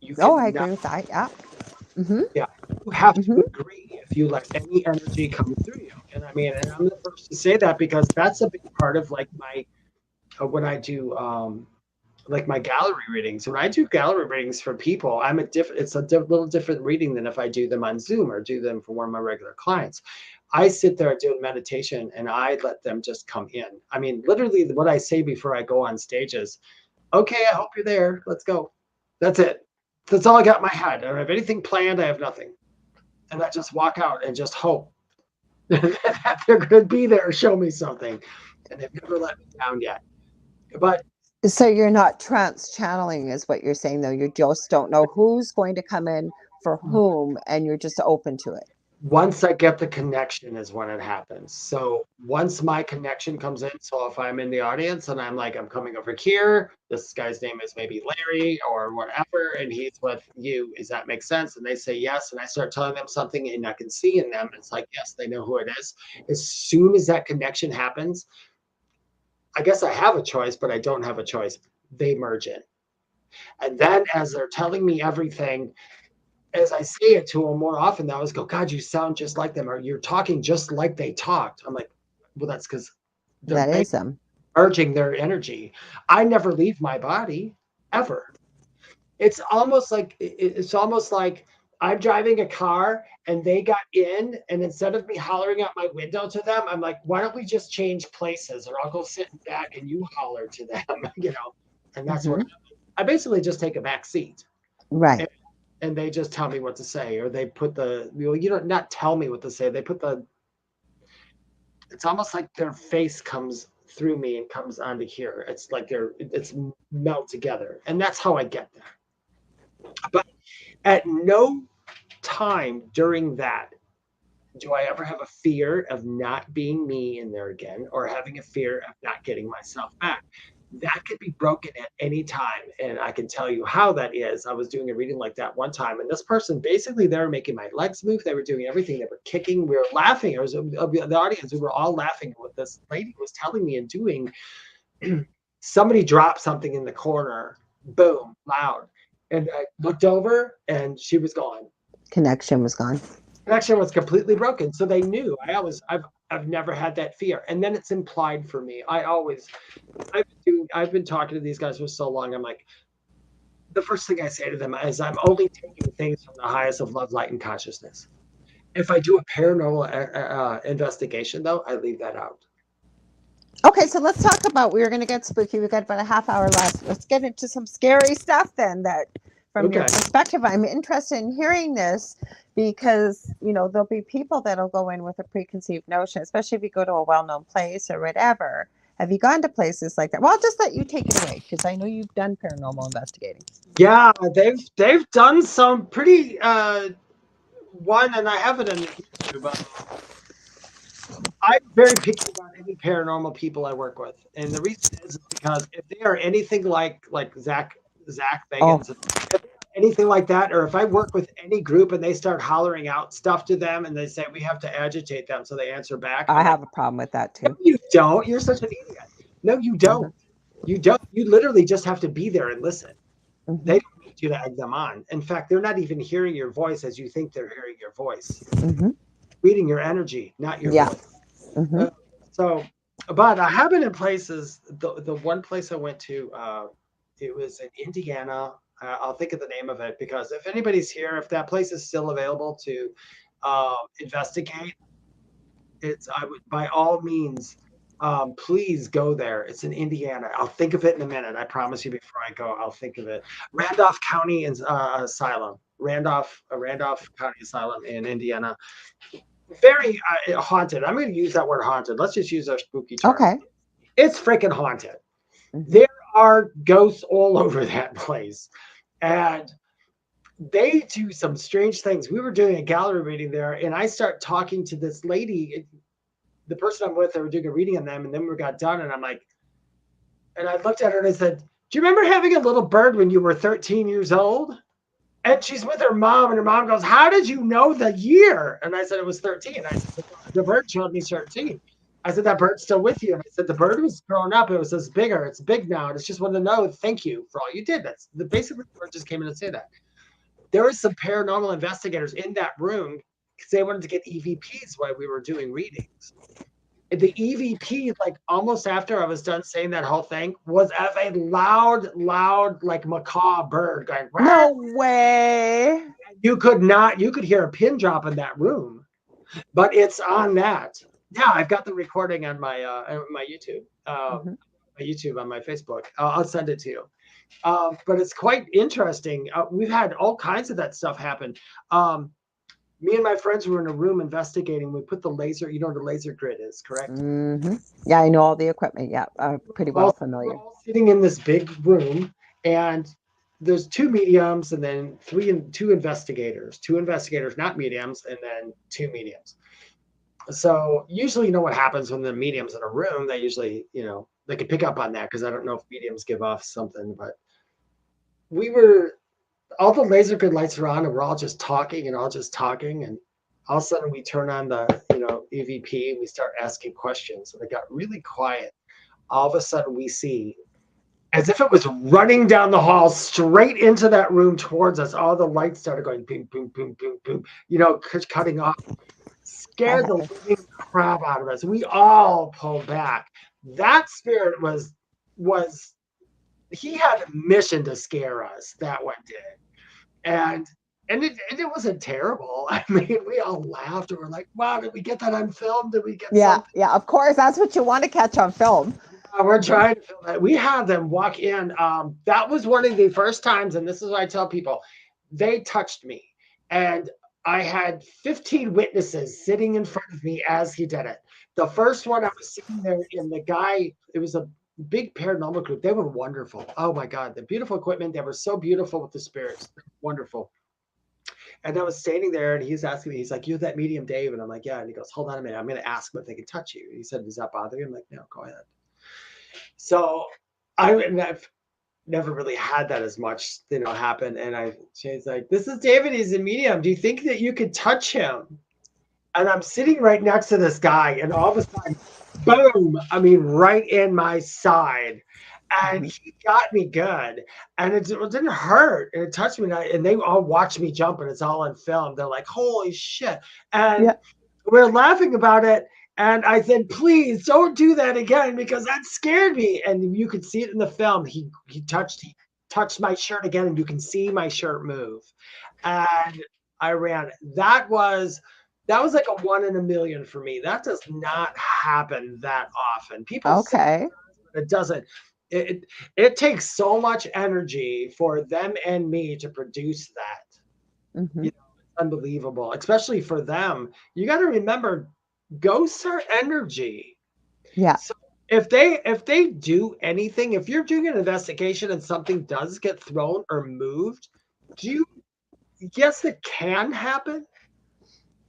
You Oh, I cannot agree with that. Yeah. Mm-hmm. Yeah, you have to Mm-hmm. agree if you let any energy come through you. And I mean, and I'm the first to say that because that's a big part of like my when I do like my gallery readings. When I do gallery readings for people, it's a little different reading than if I do them on Zoom or do them for one of my regular clients. I sit there doing meditation and I let them just come in. I mean, literally what I say before I go on stage is, okay, I hope you're there. Let's go. That's it. That's all I got in my head. I don't have anything planned. I have nothing. And I just walk out and just hope that they're going to be there, show me something. And they've never let me down yet. But So you're not trance channeling, is what you're saying, though. You just don't know who's going to come in for whom, and you're just open to it. once I get the connection is when it happens. So once my connection comes in, so if I'm in the audience and I'm like, I'm coming over here, this guy's name is maybe Larry or whatever, and he's with you. Does that make sense? And they say yes, and I start telling them something, and I can see in them, it's like, yes, they know who it is. As soon as that connection happens, I guess I have a choice, but I don't have a choice. They merge in. And then as they're telling me everything, as I say it to them more often, they always go, God, you sound just like them, or you're talking just like they talked. I'm like, well, that's because they're That is them. urging their energy. I never leave my body ever. It's almost like I'm driving a car and they got in, and instead of me hollering out my window to them, I'm like, why don't we just change places, or I'll go sit in back and you holler to them, And that's what Hmm. I basically just take a back seat, Right. and, and they just tell me what to say, or they put you don't not tell me what to say. They put it's almost like their face comes through me and comes onto here. It's like it's meld together, and that's how I get there. But at no time during that do I ever have a fear of not being me in there again, or having a fear of not getting myself back. That could be broken at any time. And I can tell you how that is. I was doing a reading like that one time, and this person basically, they were making my legs move. They were doing everything. They were kicking. We were laughing. It was the audience. We were all laughing at what this lady was telling me and doing. Somebody dropped something in the corner, boom, loud. And I looked over and she was gone. Connection was gone. Connection was completely broken. So they knew. I've never had that fear. And then it's implied for me. I've been talking to these guys for so long. I'm like, the first thing I say to them is, I'm only taking things from the highest of love, light, and consciousness. If I do a paranormal investigation, though, I leave that out. Okay, so let's talk about, we're going to get spooky. We've got about a half hour left. Let's get into some scary stuff then, that from your perspective. I'm interested in hearing this because, there'll be people that'll go in with a preconceived notion, especially if you go to a well-known place or whatever. Have you gone to places like that? Well, I'll just let you take it away because I know you've done paranormal investigating. Yeah, they've done some pretty one, and I have it on YouTube. I'm very picky about any paranormal people I work with, and the reason is because if they are anything like Zach Bagans, anything like that, or if I work with any group and they start hollering out stuff to them and they say we have to agitate them so they answer back, I have a problem with that too. No, you don't. You're such an idiot. No, you don't. You don't. You literally just have to be there and listen. They don't need you to egg them on. In fact, they're not even hearing your voice as you think they're hearing your voice. Reading your energy, not your voice. But I have been in places. The one place I went to, it was in Indiana. I'll think of the name of it, because if anybody's here, if that place is still available to investigate, I would, by all means, please go there. It's in Indiana. I'll think of it in a minute. I promise you, before I go, I'll think of it. Randolph County Asylum. Randolph County Asylum in Indiana. Very haunted. I'm going to use that word haunted. Let's just use our spooky term. Okay. It's freaking haunted. There are ghosts all over that place. And they do some strange things. We were doing a gallery reading there, and I start talking to this lady. The person I'm with, they were doing a reading on them, and then we got done, and I'm like, and I looked at her and I said, do you remember having a little bird when you were 13 years old? And she's with her mom, and her mom goes, how did you know the year? And I said, it was 13. I said, the bird showed me 13. I said, that bird's still with you. And I said, the bird was grown up. It was this bigger. It's big now. And it's just wanted to know, thank you for all you did. That's basically the bird just came in to say that. There was some paranormal investigators in that room because they wanted to get EVPs while we were doing readings. The EVP, like almost after I was done saying that whole thing, was as a loud, like macaw bird going. No way. You could hear a pin drop in that room, but it's on that. Yeah, I've got the recording on my YouTube, on my Facebook. I'll send it to you. But it's quite interesting. We've had all kinds of that stuff happen. Me and my friends were in a room investigating. We put the laser, you know what a laser grid is, correct? Yeah, I know all the equipment. Yeah, pretty well familiar. We're all sitting in this big room, and there's two mediums, and then two investigators, not mediums, and then two mediums. So usually, you know what happens when the medium's in a room, they usually, they can pick up on that, because I don't know if mediums give off something, but all the laser grid lights are on, and we're all just talking, and all of a sudden we turn on the EVP, and we start asking questions, and it got really quiet. All of a sudden we see as if it was running down the hall straight into that room towards us. All the lights started going boom, boom, boom, boom, boom, cutting off. Scared the living crap out of us. We all pulled back. That spirit was he had a mission to scare us. That one did, and it wasn't terrible. I mean, we all laughed and we're like, "Wow, did we get that on film? Did we get something?" Yeah, of course. That's what you want to catch on film. We're trying to film that. We had them walk in. That was one of the first times, and this is what I tell people: they touched me, and I had 15 witnesses sitting in front of me as he did it. The first one, I was sitting there, and the guy, it was a big paranormal group. They were wonderful. Oh my God, the beautiful equipment. They were so beautiful with the spirits. Wonderful. And I was standing there, and he's asking me, he's like, "You're that medium, Dave?" And I'm like, "Yeah." And he goes, "Hold on a minute. I'm going to ask them if they can touch you." And he said, "Does that bother you?" I'm like, "No, go ahead." So I've never really had that as much, happen. And she's like, "This is David. He's a medium. Do you think that you could touch him?" And I'm sitting right next to this guy, and all of a sudden, boom! I mean, right in my side. And he got me good, and it didn't hurt, and it touched me, and they all watched me jump, and it's all on film. They're like, "Holy shit!" And we're laughing about it. And I said, "Please don't do that again, because that scared me." And you could see it in the film. He touched my shirt again, and you can see my shirt move. And I ran. That was like a 1 in a million for me. That does not happen that often. People say it doesn't. It takes so much energy for them and me to produce that. Mm-hmm. It's unbelievable, especially for them. You got to remember, ghosts are energy. Yeah. So if they do anything, if you're doing an investigation and something does get thrown or moved, yes, it can happen.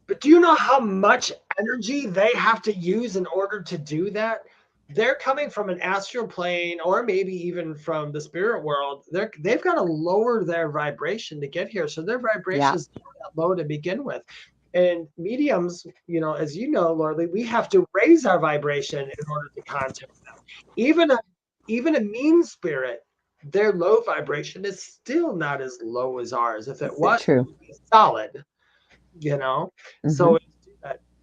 But do you know how much energy they have to use in order to do that? They're coming from an astral plane, or maybe even from the spirit world. They've got to lower their vibration to get here. So their vibration is not that low to begin with. And mediums, as you know, Lorilei, we have to raise our vibration in order to contact them. Even a mean spirit, their low vibration is still not as low as ours. If it was, it would be solid. So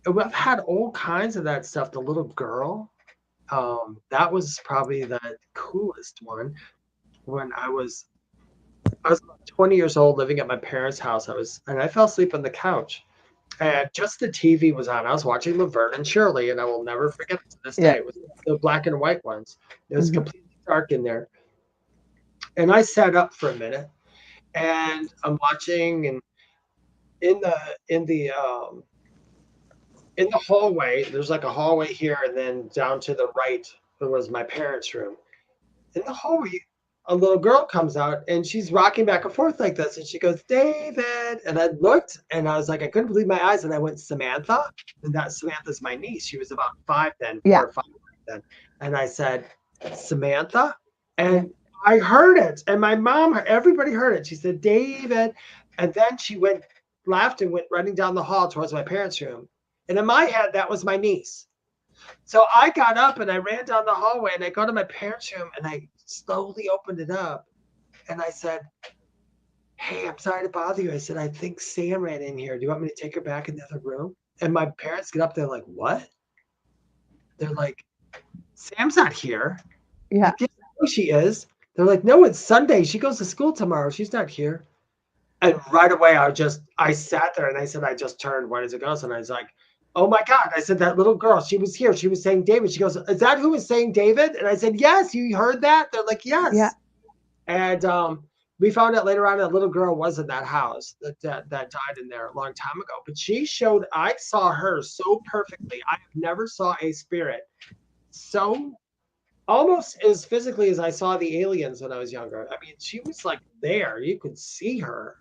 I've had all kinds of that stuff. The little girl, that was probably the coolest one. When I was about 20 years old, living at my parents' house, and I fell asleep on the couch, and just the TV was on. I was watching Laverne and Shirley, and I will never forget it to this day. It was the black and white ones. It was completely dark in there, and I sat up for a minute, and I'm watching, and in the hallway, there's like a hallway here, and then down to the right, there was my parents' room. In the hallway, a little girl comes out, and she's rocking back and forth like this, and she goes, "David." And I looked, and I was like, I couldn't believe my eyes, and I went, "Samantha?" And that Samantha's my niece. She was about 5 then, 4 or 5 then. And I said, "Samantha?" And I heard it, and my mom, everybody heard it. She said, "David." And then she laughed and went running down the hall towards my parents' room. And in my head, that was my niece. So I got up and I ran down the hallway, and I go to my parents' room, and I slowly opened it up, and I said, "Hey, I'm sorry to bother you." I said, "I think Sam ran in here. Do you want me to take her back in the other room?" And my parents get up, they're like, "What?" They're like, "Sam's not here." Yeah. Like, "Yeah, I know she is." They're like, "No, it's Sunday. She goes to school tomorrow. She's not here." And right away, I sat there, and I said, I just turned white as a ghost, and I was like, "Oh my God." I said, "That little girl, she was here. She was saying David." She goes, "Is that who was saying David?" And I said, "Yes, you heard that?" They're like, "Yes." Yeah. And we found out later on that little girl was in that house that died in there a long time ago. But I saw her so perfectly. I have never saw a spirit so almost as physically as I saw the aliens when I was younger. I mean, she was like there. You could see her,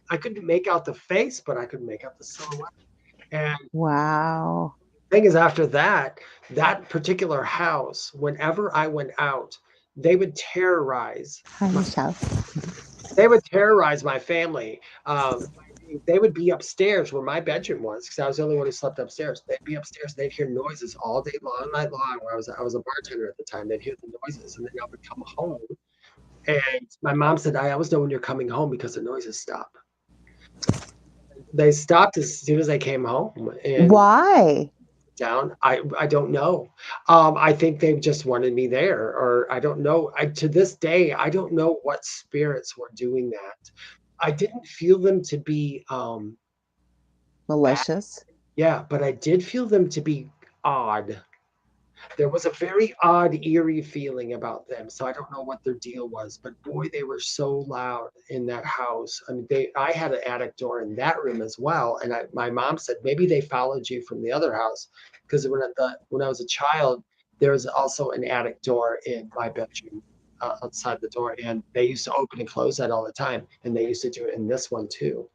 I couldn't make out the face, but I could make out the silhouette. And wow. the thing is, after that particular house, whenever I went out, they would terrorize Hi, Michelle. they would terrorize my family by they would be upstairs where my bedroom was, because I was the only one who slept upstairs. They'd be upstairs. They'd hear noises all day long, night long. Where I was a bartender at the time. They'd hear the noises, and then I would come home. And my mom said, I always know when you're coming home because the noises stop. They stopped as soon as I came home. And Why? down, I don't know. I think they just wanted me there, or I don't know. To this day, I don't know what spirits were doing that. I didn't feel them to be bad. Malicious? Yeah, but I did feel them to be odd. There was a very odd, eerie feeling about them. So I don't know what their deal was, but boy, they were so loud in that house. I mean, I had an attic door in that room as well. And my mom said maybe they followed you from the other house, because when I was a child, there was also an attic door in my bedroom outside the door, and they used to open and close that all the time. And they used to do it in this one too,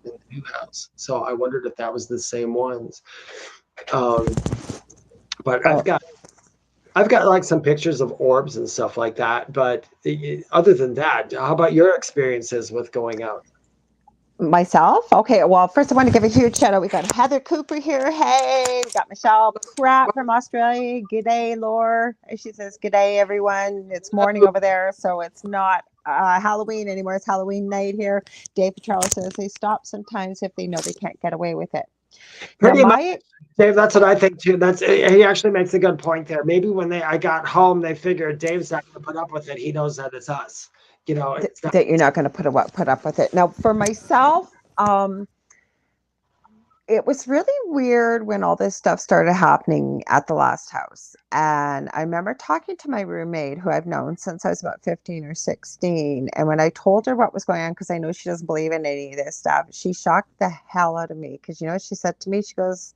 in the new house. So I wondered if that was the same ones. Um, but Oh, I've got like some pictures of orbs and stuff like that. But other than that, how about your experiences with going out? myself? Okay, well, first I want to give a huge shout out. We got Heather Cooper here. Hey, we got Michelle Pratt from Australia. G'day, Laura. She says, G'day, everyone. It's morning over there, so it's not Halloween anymore. It's Halloween night here. Dave Petrella says they stop sometimes if they know they can't get away with it. Now, Pretty much, my Dave. That's what I think too. He actually makes a good point there. Maybe when I got home, they figured Dave's not going to put up with it. He knows that it's us. It's not. that you're not going to put up with it. Now, for myself, it was really weird when all this stuff started happening at the last house. And I remember talking to my roommate, who I've known since I was about 15 or 16. And when I told her what was going on, because I know she doesn't believe in any of this stuff, she shocked the hell out of me. Because you know what she said to me? She goes,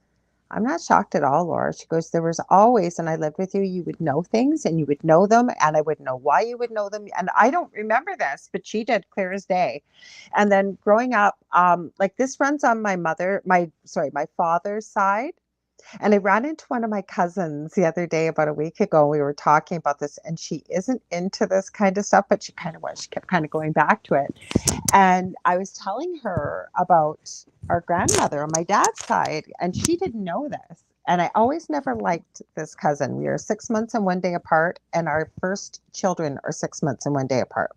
I'm not shocked at all, Laura. She goes, there was always, and I lived with you, you would know things and you would know them, and I would know why you would know them. And I don't remember this, but she did, clear as day. And then growing up, like this runs on my father's side. And I ran into one of my cousins the other day, about a week ago. We were talking about this, and she isn't into this kind of stuff, but she kind of was. She kept kind of going back to it. And I was telling her about our grandmother on my dad's side, and she didn't know this. And I always never liked this cousin. We are 6 months and one day apart, and our first children are 6 months and one day apart.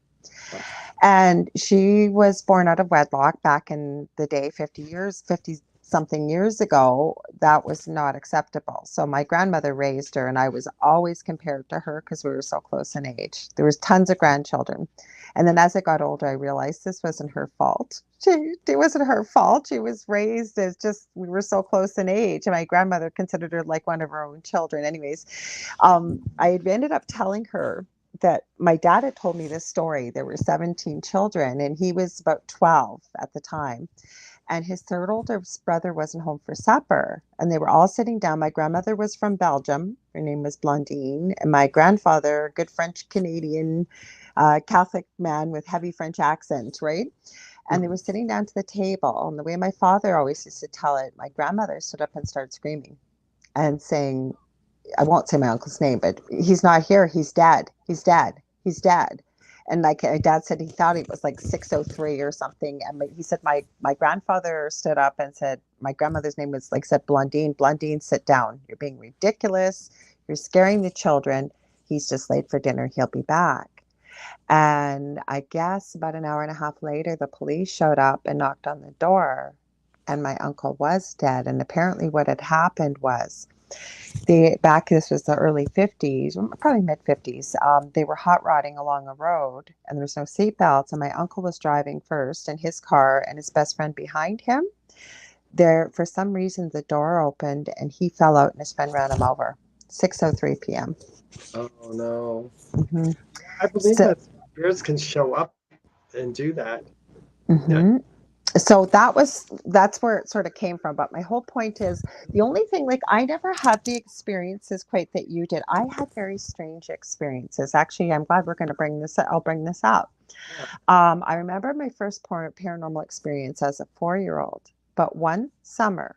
And she was born out of wedlock back in the day, 50 something years ago. That was not acceptable. So my grandmother raised her, and I was always compared to her because we were so close in age. There was tons of grandchildren. And then as I got older, I realized this wasn't her fault. It wasn't her fault. She was raised as just, we were so close in age. And my grandmother considered her like one of her own children. Anyways, I ended up telling her that my dad had told me this story. There were 17 children, and he was about 12 at the time. And his third oldest brother wasn't home for supper. And they were all sitting down. My grandmother was from Belgium. Her name was Blondine. And my grandfather, a good French Canadian Catholic man with heavy French accent, right? And they were sitting down to the table. And the way my father always used to tell it, my grandmother stood up and started screaming and saying, I won't say my uncle's name, but he's not here. He's dead. He's dead. He's dead. And like my dad said, he thought it was like 603 or something. And he said, my grandfather stood up and said, my grandmother's name was like, said, Blondine, Blondine, sit down. You're being ridiculous. You're scaring the children. He's just late for dinner. He'll be back. And I guess about an hour and a half later, the police showed up and knocked on the door. And my uncle was dead. And apparently what had happened was, this was the early 50s, probably mid 50s. They were hot rodding along a road, and there was no seatbelts. And my uncle was driving first in his car, and his best friend behind him. There, for some reason, the door opened, and he fell out, and his friend ran him over. 6:03 p.m. Oh no. Mm-hmm. I believe So, that spirits can show up and do that. Yeah. mm-hmm. So that's where it sort of came from. But my whole point is, the only thing, like, I never had the experiences quite that you did. I had very strange experiences. Actually, I'm glad we're going to bring this up. I'll bring this up. Yeah. I remember my first paranormal experience as a 4-year-old. But one summer,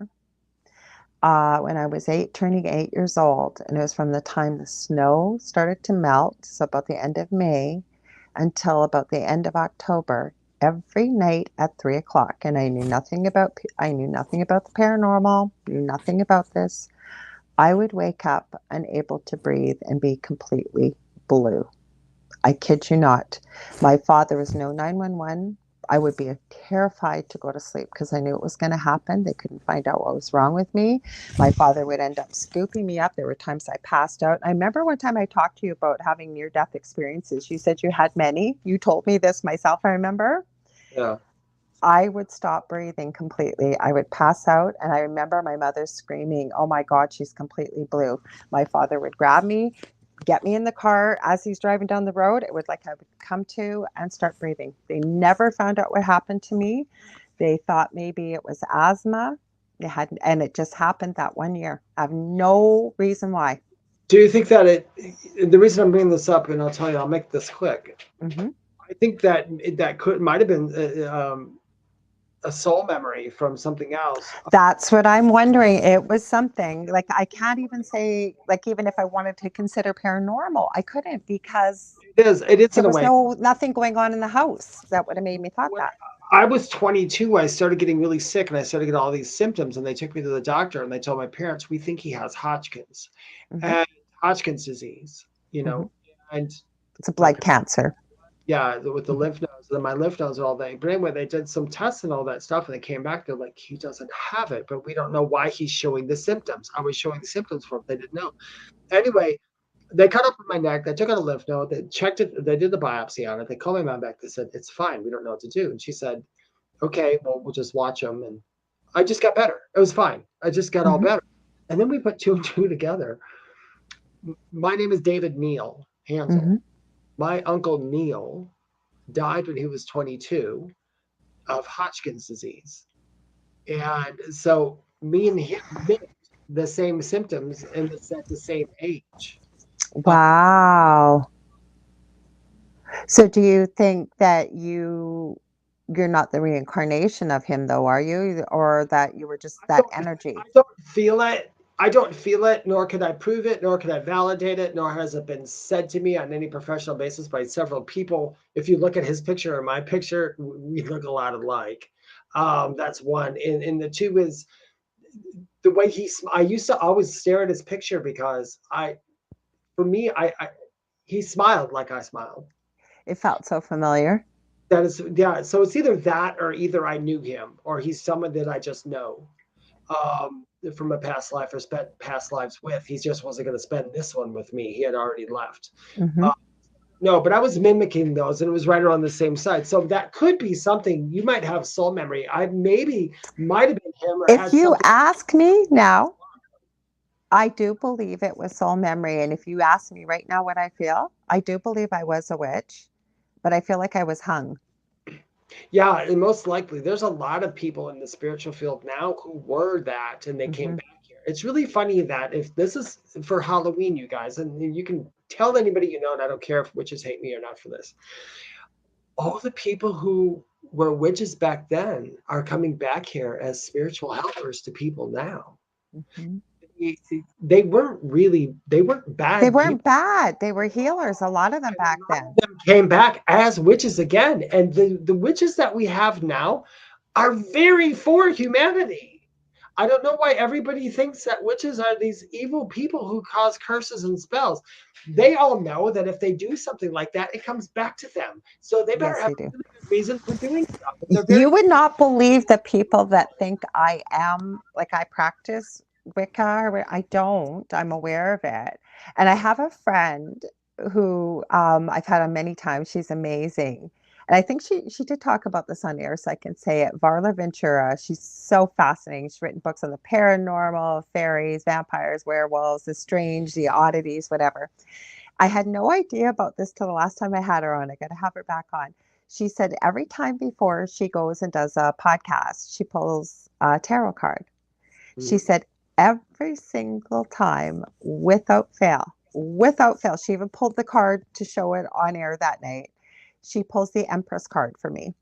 when I was turning 8 years old, and it was from the time the snow started to melt, so about the end of May until about the end of October, every night at 3 o'clock, and I knew nothing about the paranormal, knew nothing about this. I would wake up unable to breathe and be completely blue. I kid you not. My father was no 911. I would be terrified to go to sleep because I knew it was going to happen. They couldn't find out what was wrong with me. My father would end up scooping me up. There were times I passed out. I remember one time I talked to you about having near death experiences. You said you had many. You told me this myself, I remember. Yeah. I would stop breathing completely. I would pass out. And I remember my mother screaming, "Oh my God, she's completely blue." My father would grab me, get me in the car as he's driving down the road. It would like I would come to and start breathing. They never found out what happened to me. They thought maybe it was asthma. They hadn't, and it just happened that one year. I have no reason why. Do you think that the reason I'm bringing this up, and I'll tell you, I'll make this quick. Mm-hmm. I think that might have been a soul memory from something else. That's what I'm wondering. It was something like I can't even say, like, even if I wanted to consider paranormal, I couldn't because It is there in a was way. nothing going on in the house that would have made me thought When that. I was 22, I started getting really sick and I started getting all these symptoms. And they took me to the doctor and they told my parents, we think he has Hodgkin's Mm-hmm. and Hodgkin's disease, Mm-hmm. and It's a my blood cancer. yeah, with the Mm-hmm. lymph nodes, and my lymph nodes are all that. But anyway, they did some tests and all that stuff, and they came back. They're like, he doesn't have it, but we don't know why he's showing the symptoms. I was showing the symptoms for him. They didn't know. Anyway, they cut up my neck. They took out a lymph node. They checked it. They did the biopsy on it. They called my mom back. They said, it's fine. We don't know what to do. And she said, okay, well, we'll just watch him. And I just got better. It was fine. I just got all Mm-hmm. better. And then we put two and two together. My name is David Neil Hanzel. Mm-hmm. My uncle Neil died when he was 22 of Hodgkin's disease. And so me and him mimicked the same symptoms and at the same age. Uh, Wow. So do you think that you're not the reincarnation of him though, are you? Or that you were just I that don't I energy? don't feel it. I don't feel it, nor can I prove it, nor can I validate it, nor has it been said to me on any professional basis by several people. If you look at his picture or my picture, we look a lot alike. That's one. And the two is the way I used to always stare at his picture because for me, he smiled like I smiled. It felt so familiar. That is, yeah. So it's either that or either I knew him or he's someone that I just know from a past life or spent past lives with. He just wasn't going to spend this one with me. He had already left. Mm-hmm. Uh, no, but I was mimicking those and it was right around the same side. So that could be something. You might have soul memory. I maybe might have been him or If had you something. ask me now, I do believe it was soul memory. And if you ask me right now what I feel, I do believe I was a witch, but I feel like I was hung. Yeah, and most likely there's a lot of people in the spiritual field now who were that and they came Mm-hmm. back here. It's really funny that if this is for Halloween, you guys, and you can tell anybody you know, and I don't care if witches hate me or not for this, all the people who were witches back then are coming back here as spiritual helpers to people now. Mm-hmm. They weren't They bad people. weren't bad. They were healers, a lot of them And a back lot of then. them came back as witches again. And the witches that we have now are very for humanity. I don't know why everybody thinks that witches are these evil people who cause curses and spells. They all know that if they do something like that, it comes back to them. So they better Yes, have they a do. really good reason for doing stuff. And they're very You would not believe the people that think I am, like I practice Wicca. I don't. I'm aware of it. And I have a friend who I've had on many times. She's amazing. And I think she did talk about this on air, so I can say it. Varla Ventura. She's so fascinating. She's written books on the paranormal, fairies, vampires, werewolves, the strange, the oddities, whatever. I had no idea about this till the last time I had her on. I got to have her back on. She said every time before she goes and does a podcast, she pulls a tarot card. She mm, said every single time, without fail, she even pulled the card to show it on air that night. She pulls the Empress card for me,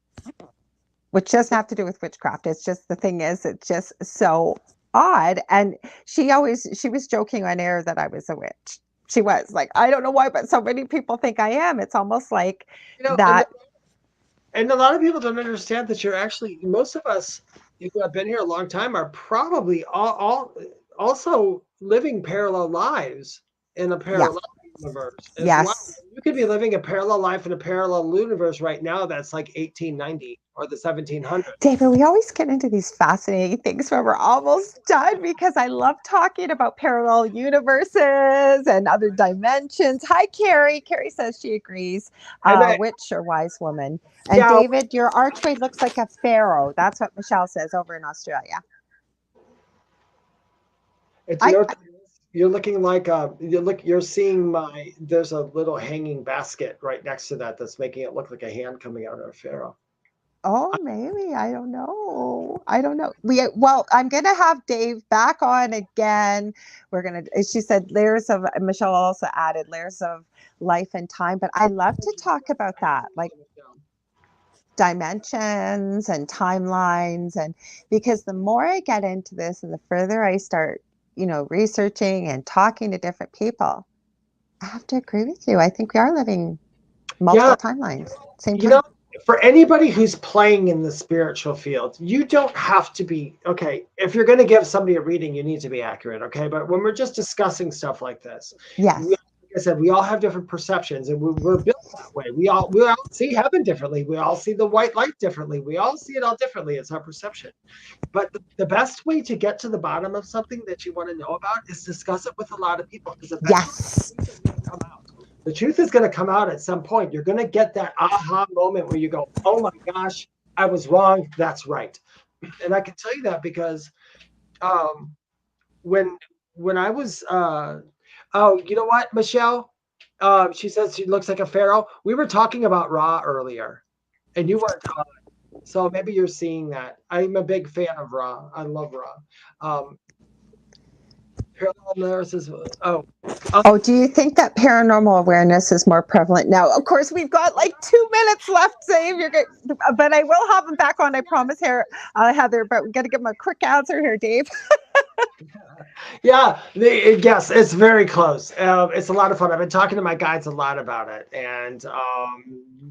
which doesn't have to do with witchcraft. It's just the thing is, it's just so odd. And she was joking on air that I was a witch. She was like, I don't know why, but so many people think I am. It's almost like and that. And a lot of people don't understand that you're actually, most of us who have been here a long time are probably all also living parallel lives in a Yeah. parallel universe as well. Yes. You could be living a parallel life in a parallel universe right now that's like 1890 or the 1700s. David, we always get into these fascinating things when we're almost done because I love talking about parallel universes and other dimensions. Hi, Carrie. Carrie says she agrees. And I, Witch or wise woman. And yeah, David, your archway looks like a pharaoh. That's what Michelle says over in Australia. do you I know what that is? You're looking like you're seeing there's a little hanging basket right next to that that's making it look like a hand coming out of a pharaoh. Oh, maybe. I don't know. I don't know. Well, I'm gonna have Dave back on again. We're gonna she said layers of Michelle also added layers of life and time, but I love to talk about that, like dimensions and timelines and because the more I get into this and the further I start, researching and talking to different people, I have to agree with you. I think we are living Yeah, multiple timelines, same you know, time. for anybody who's playing in the spiritual field, you don't have to be okay. If you're going to give somebody a reading, you need to be accurate, okay? But when we're just discussing stuff like this, like Yes. I said, we all have different perceptions, and we're built that way. We all see heaven differently. We all see the white light differently. We all see it all differently. It's our perception. But the best way to get to the bottom of something that you want to know about is discuss it with a lot of people because eventually Yes. the truth is going to come out. The truth is going to come out at some point. You're going to get that aha moment where you go, oh my gosh, I was wrong. That's right. And I can tell you that because um, when I was, oh, you know what, Michelle? She says she looks like a pharaoh. We were talking about Ra earlier, and you weren't on. So maybe you're seeing that. I'm a big fan of Ra. I love Ra. Um, parallel nurses. Oh, Oh, do you think that paranormal awareness is more prevalent now? Of course, we've got like 2 minutes left, Dave. But I will have him back on. I promise, Heather. But we got to give him a quick answer here, Dave. yeah. Yes, it's very close. It's a lot of fun. I've been talking to my guides a lot about it, and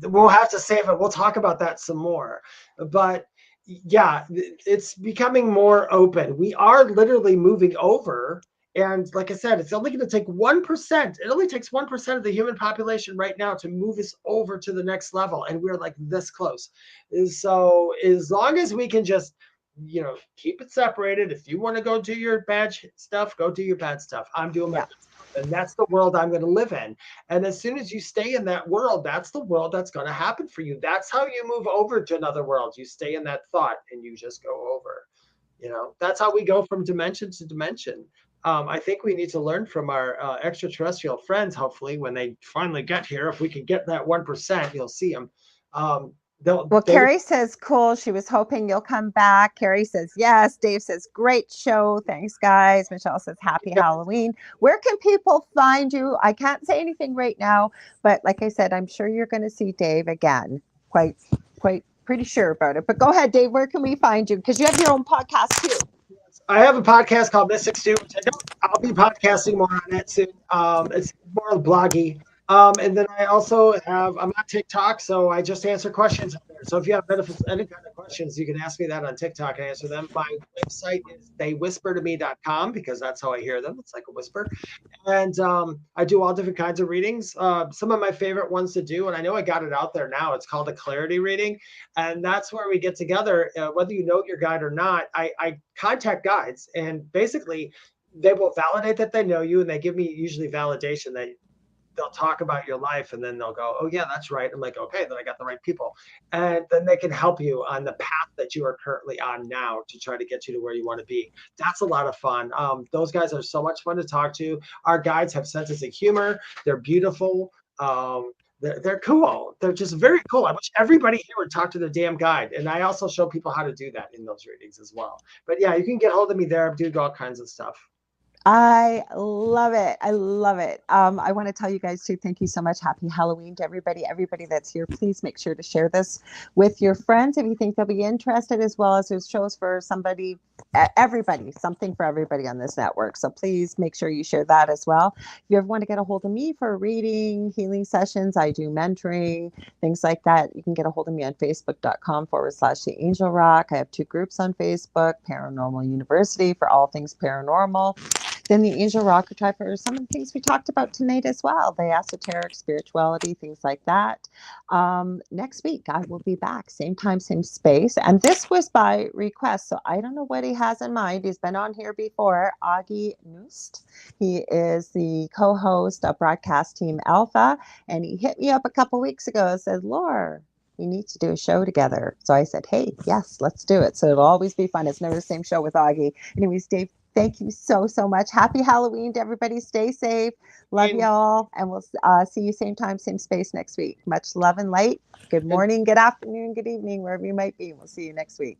we'll have to save it. We'll talk about that some more. But yeah, it's becoming more open. We are literally moving over. And like I said, it's only going to take 1%. It only takes 1% of the human population right now to move us over to the next level. And we're like this close. So as long as we can just keep it separated. If you want to go do your bad stuff, go do your bad stuff. I'm doing my Yeah. good stuff. And that's the world I'm going to live in. And as soon as you stay in that world, that's the world that's going to happen for you. That's how you move over to another world. You stay in that thought and you just go over. That's how we go from dimension to dimension. I think we need to learn from our extraterrestrial friends, hopefully, when they finally get here. If we can get that 1%, you'll see them. Well, They Carrie says, cool. She was hoping you'll come back. Carrie says, yes. Dave says, great show. Thanks, guys. Michelle says, happy Halloween. Where can people find you? I can't say anything right now, but like I said, I'm sure you're going to see Dave again. Quite pretty sure about it. But go ahead, Dave. Where can we find you? Because you have your own podcast too. I have a podcast called Mystic Stew, which I'll be podcasting more on it soon. It's more bloggy. And then I'm on TikTok, so I just answer questions on there. So if you have any kind of questions, you can ask me that on TikTok and answer them. My website is theywhispertome.com because that's how I hear them. It's like a whisper. And I do all different kinds of readings. Some of my favorite ones to do, and I know I got it out there now, it's called a clarity reading. And that's where we get together, whether you know your guide or not. I contact guides, and basically they will validate that they know you, and they give me usually validation that they'll talk about your life, and then they'll go, oh yeah, that's right. I'm like, okay, then I got the right people. And then they can help you on the path that you are currently on now to try to get you to where you want to be. That's a lot of fun. Those guys are so much fun to talk to. Our guides have senses of humor. They're beautiful. They're cool. They're just very cool. I wish everybody here would talk to the damn guide. And I also show people how to do that in those readings as well. But yeah, you can get hold of me there. I do all kinds of stuff. I love it. I love it. I want to tell you guys too, thank you so much. Happy Halloween to everybody that's here. Please make sure to share this with your friends if you think they'll be interested, as well as there's shows for somebody, everybody, something for everybody on this network. So please make sure you share that as well. If you ever want to get a hold of me for reading, healing sessions, I do mentoring, things like that. You can get a hold of me on facebook.com/The Angel Rock. I have 2 groups on Facebook, Paranormal University for all things paranormal. Then the Angel Rock Tribe for some of the things we talked about tonight as well, the esoteric, spirituality, things like that. Next week, I will be back, same time, same space. And this was by request, so I don't know what he has in mind. He's been on here before, Augie Noost. He is the co-host of Broadcast Team Alpha, and he hit me up a couple weeks ago and said, Laura, we need to do a show together. So I said, hey, yes, let's do it. So it'll always be fun. It's never the same show with Augie. Anyways, Dave, thank you so, so much. Happy Halloween to everybody. Stay safe. Love you all. And we'll see you same time, same space next week. Much love and light. Good morning, good afternoon, good evening, wherever you might be. We'll see you next week.